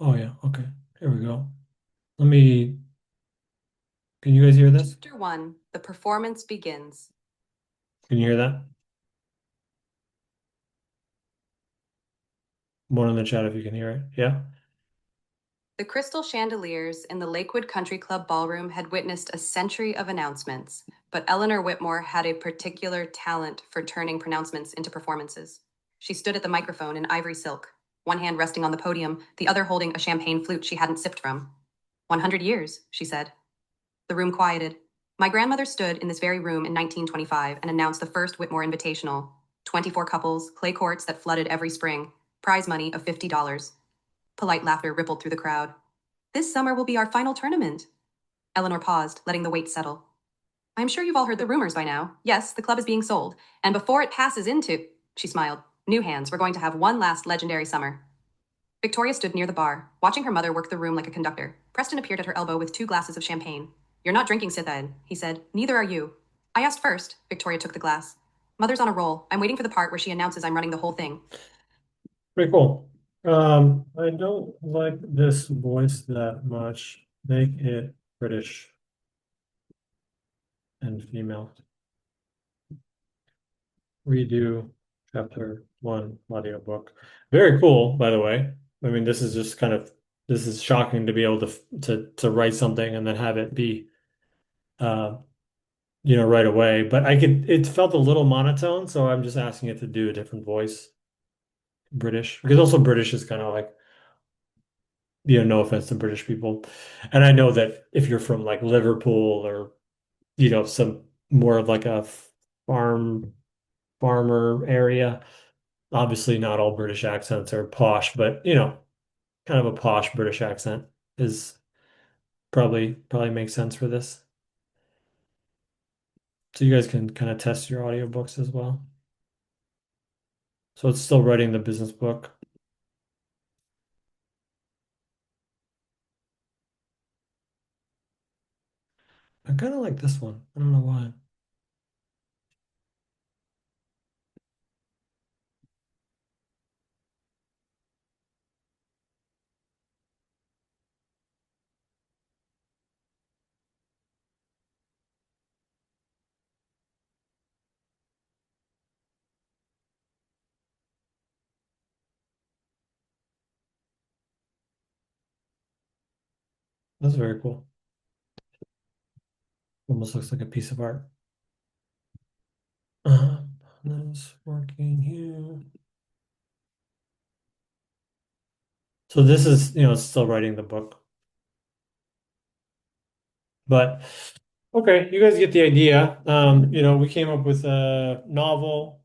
Oh yeah, okay. Here we go. Can you guys hear this? Chapter 1, The Performance Begins. Can you hear that? One in the chat if you can hear it. Yeah. The crystal chandeliers in the Lakewood Country Club ballroom had witnessed a century of announcements, but Eleanor Whitmore had a particular talent for turning pronouncements into performances. She stood at the microphone in ivory silk, one hand resting on the podium, the other holding a champagne flute she hadn't sipped from. 100 years, she said. The room quieted. My grandmother stood in this very room in 1925 and announced the first Whitmore Invitational. 24 couples, clay courts that flooded every spring, prize money of $50. Polite laughter rippled through the crowd. This summer will be our final tournament. Eleanor paused, letting the weight settle. I'm sure you've all heard the rumors by now. Yes, the club is being sold. And before it passes into, she smiled, new hands, we're going to have one last legendary summer. Victoria stood near the bar, watching her mother work the room like a conductor. Preston appeared at her elbow with 2 glasses of champagne. You're not drinking, Sithaid, he said. Neither are you. I asked first. Victoria took the glass. Mother's on a roll. I'm waiting for the part where she announces I'm running the whole thing. Pretty cool. I don't like this voice that much. Make it British and female. Redo chapter 1 audiobook. Very cool, by the way. I mean, this is shocking to be able to write something and then have it be uh right away. But it felt a little monotone, so I'm just asking it to do a different voice, British. Because also British is kind of like, no offense to British people. And I know that if you're from like Liverpool or, some more of like a farmer area, obviously not all British accents are posh, but kind of a posh British accent is probably makes sense for this. So you guys can kind of test your audiobooks as well. So it's still writing the business book. I kind of like this one. I don't know why. That's very cool. Almost looks like a piece of art. That's working here. So this is, still writing the book. But okay, you guys get the idea. We came up with a novel.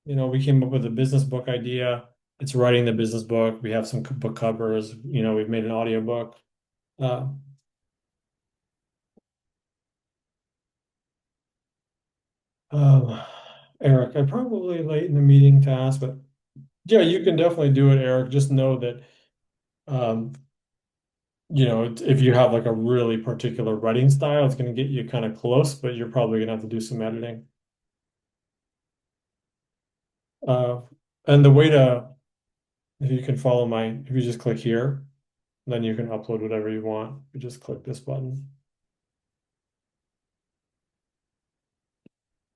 We came up with a business book idea. It's writing the business book. We have some book covers. We've made an audiobook. Uh, um, Eric, I'm probably late in the meeting to ask, but yeah, you can definitely do it, Eric. Just know that, um, if you have like a really particular writing style, it's going to get you kind of close, but you're probably going to have to do some editing. Uh, and the way to, if you can follow if you just click here, then you can upload whatever you want. You just click this button.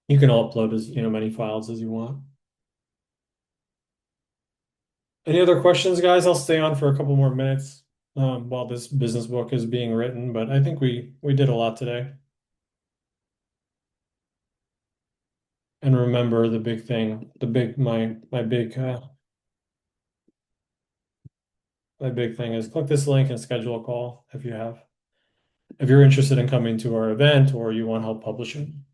You can upload as, many files as you want. Any other questions, guys? I'll stay on for a couple more minutes while this business book is being written, but I think we did a lot today. And remember the big thing, my big thing is click this link and schedule a call if you're interested in coming to our event or you want help publishing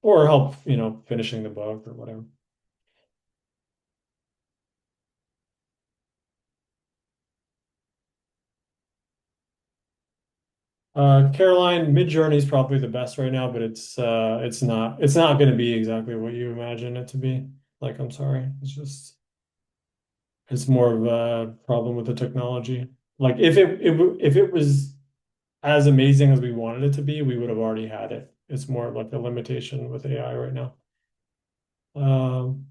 or help, finishing the book or whatever. Caroline, Midjourney is probably the best right now, but it's not going to be exactly what you imagine it to be. Like, I'm sorry. It's more of a problem with the technology. Like if it was as amazing as we wanted it to be, we would have already had it. It's more of like a limitation with AI right now. Um,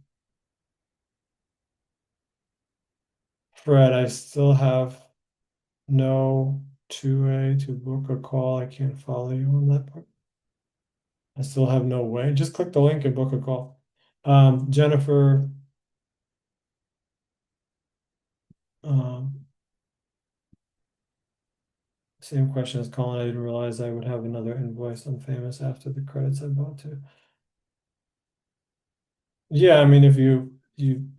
Fred, I still have no 2A to book a call. I can't follow you on that part. I still have no way. Just click the link and book a call. Jennifer, um, same question as Colin. I didn't realize I would have another invoice on Famous after the credits I bought too. Yeah, I mean, if you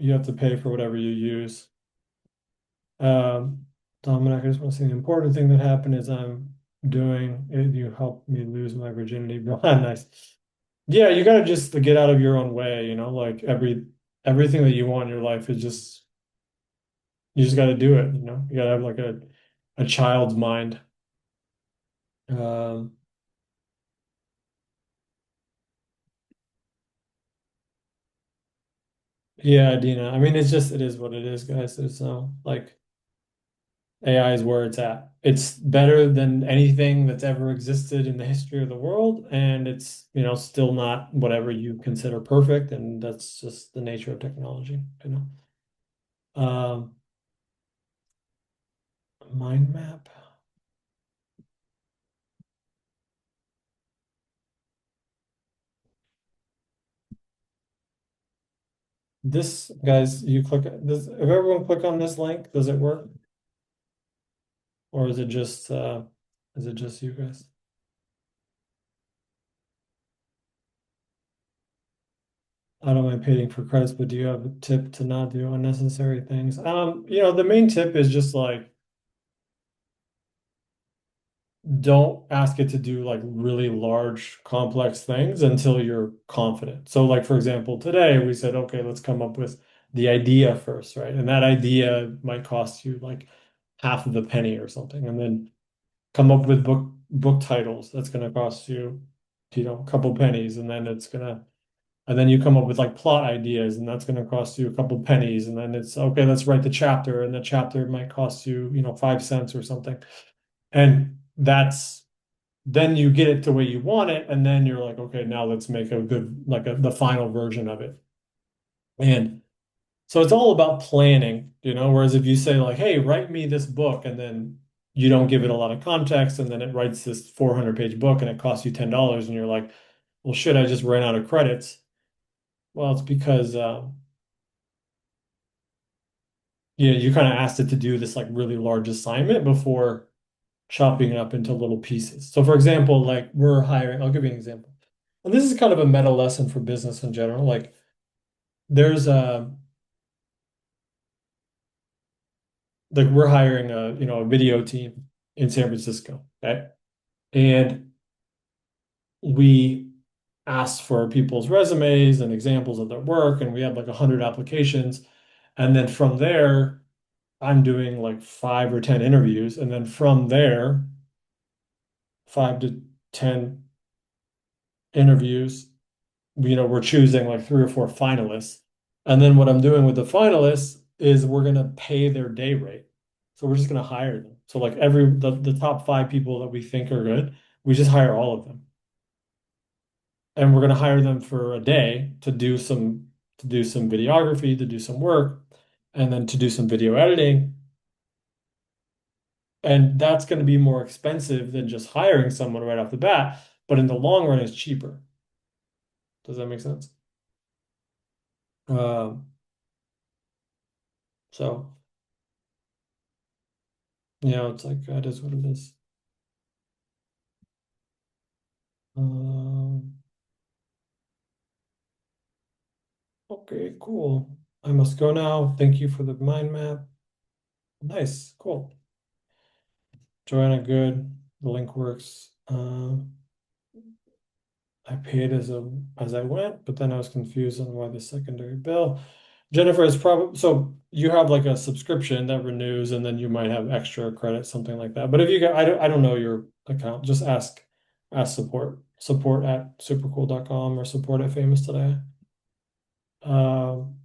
have to pay for whatever you use. Um, Dominic, I just want to say the important thing that happened is I'm doing it. You helped me lose my virginity. Nice. Yeah, you got to just get out of your own way, like everything that you want in your life is just you just got to do it, You got to have like a child's mind. Um, yeah, Dina. I mean, it is what it is, guys. There's no like AI is where it's at. It's better than anything that's ever existed in the history of the world, and it's, still not whatever you consider perfect, and that's just the nature of technology. Um, mind map. This, guys, you click this. If everyone click on this link, does it work? Or is it just you guys? I don't mind paying for credits, but do you have a tip to not do unnecessary things? The main tip is just like don't ask it to do like really large, complex things until you're confident. So, like for example, today we said, okay, let's come up with the idea first, right? And that idea might cost you like half of a penny or something, and then come up with book titles. That's going to cost you, a couple pennies, and then you come up with like plot ideas, and that's going to cost you a couple pennies, and then it's okay, let's write the chapter, and the chapter might cost you, 5 cents or something. And that's then you get it the way you want it, and then you're like, okay, now let's make a good the final version of it. And so it's all about planning, whereas if you say like, hey, write me this book, and then you don't give it a lot of context, and then it writes this 400-page book and it costs you $10, and you're like, well, shit, I just ran out of credits. Well, it's because you kind of asked it to do this like really large assignment before chopping it up into little pieces. So for example, like we're hiring, I'll give you an example. And this is kind of a meta lesson for business in general. Like there's a like we're hiring a video team in San Francisco, okay? And we asked for people's resumes and examples of their work, and we had like 100 applications. And then from there, I'm doing like 5 or 10 interviews, and then from there, 5 to 10 interviews, we're choosing like 3 or 4 finalists. And then what I'm doing with the finalists is we're gonna pay their day rate. So we're just gonna hire them. So like the top 5 people that we think are good, we just hire all of them. And we're gonna hire them for a day to do some videography, to do some work, and then to do some video editing. And that's going to be more expensive than just hiring someone right off the bat, but in the long run, it's cheaper. Does that make sense? Um, so, it's like that is what it is. Um, okay, cool. I must go now. Thank you for the mind map. Nice, cool. Joanna, good. The link works. I paid as I went, but then I was confused on why the secondary bill. Jennifer is probably so you have like a subscription that renews, and then you might have extra credit, something like that. But if you got, I don't know your account. Just ask support at supercool.com or support at famous today. Um,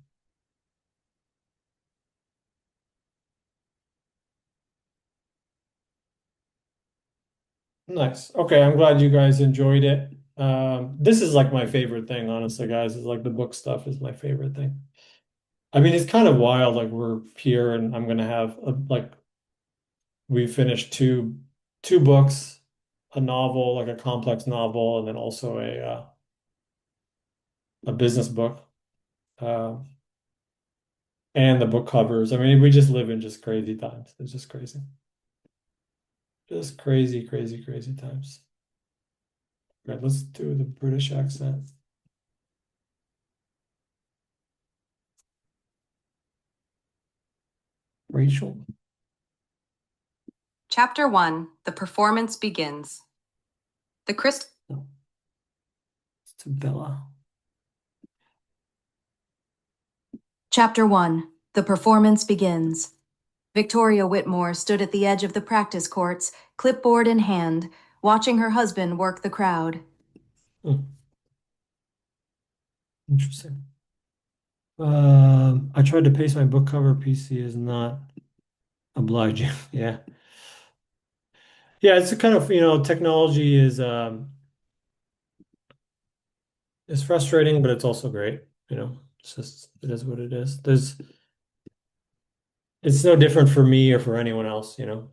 nice. Okay, I'm glad you guys enjoyed it. This is like my favorite thing, honestly, guys. Is like the book stuff is my favorite thing. I mean, it's kind of wild. Like we're here, and I'm gonna have like we finished two books, a novel, like a complex novel, and then also a business book, uh, and the book covers. I mean, we just live in just crazy times. It's just crazy, just crazy, crazy, crazy times. Right, let's do the British accent. Rachel, Chapter 1: The Performance Begins. The crystal. no, it's to Bella. Chapter 1: The Performance Begins. Victoria Whitmore stood at the edge of the practice courts, clipboard in hand, watching her husband work the crowd. Hmm, interesting. I tried to paste my book cover. PC is not obliging. Yeah. Yeah, it's a kind of, technology is frustrating, but it's also great. It's just it is what it is. It's no different for me or for anyone else. You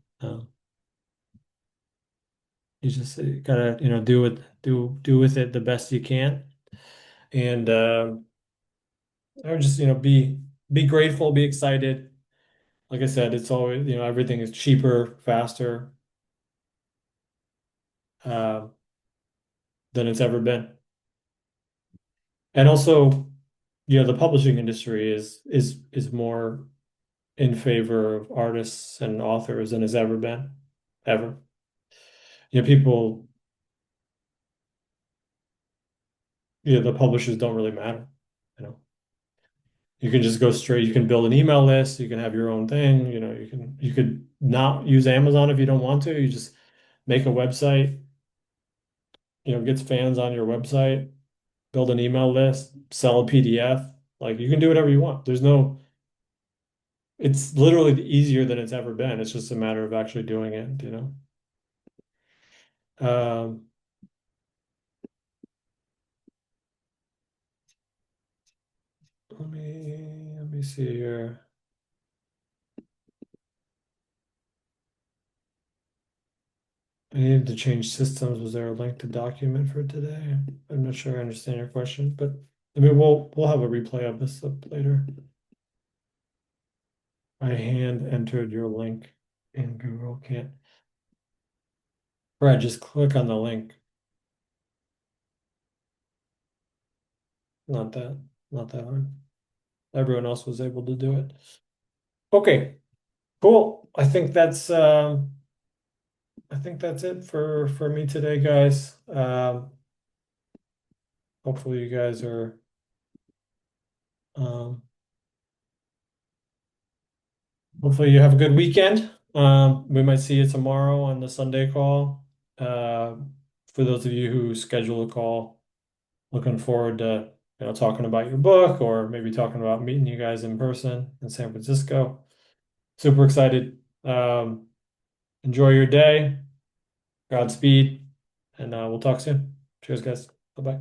just gotta, do with it the best you can. And I would just, be grateful, be excited. Like I said, it's always, everything is cheaper, faster, uh, than it's ever been. And also, the publishing industry is more in favor of artists and authors than has ever been, ever. People, the publishers don't really matter. You know, you can just go straight. You can build an email list. You can have your own thing. You could not use Amazon if you don't want to. You just make a website. Gets fans on your website. Build an email list. Sell a PDF. Like you can do whatever you want. There's no. It's literally easier than it's ever been. It's just a matter of actually doing it. Um, let me see here. I needed to change systems. Was there a link to document for today? I'm not sure I understand your question, but I mean we'll have a replay of this up later. I hand entered your link in Google. Can't. Right, just click on the link. Not that, not that hard. Everyone else was able to do it. Okay, cool. I think that's it for me today, guys. Hopefully you guys are um hopefully you have a good weekend. We might see you tomorrow on the Sunday call. Uh, for those of you who schedule a call, looking forward to talking about your book or maybe talking about meeting you guys in person in San Francisco. Super excited. Enjoy your day. Godspeed, and we'll talk soon. Cheers, guys. Bye bye.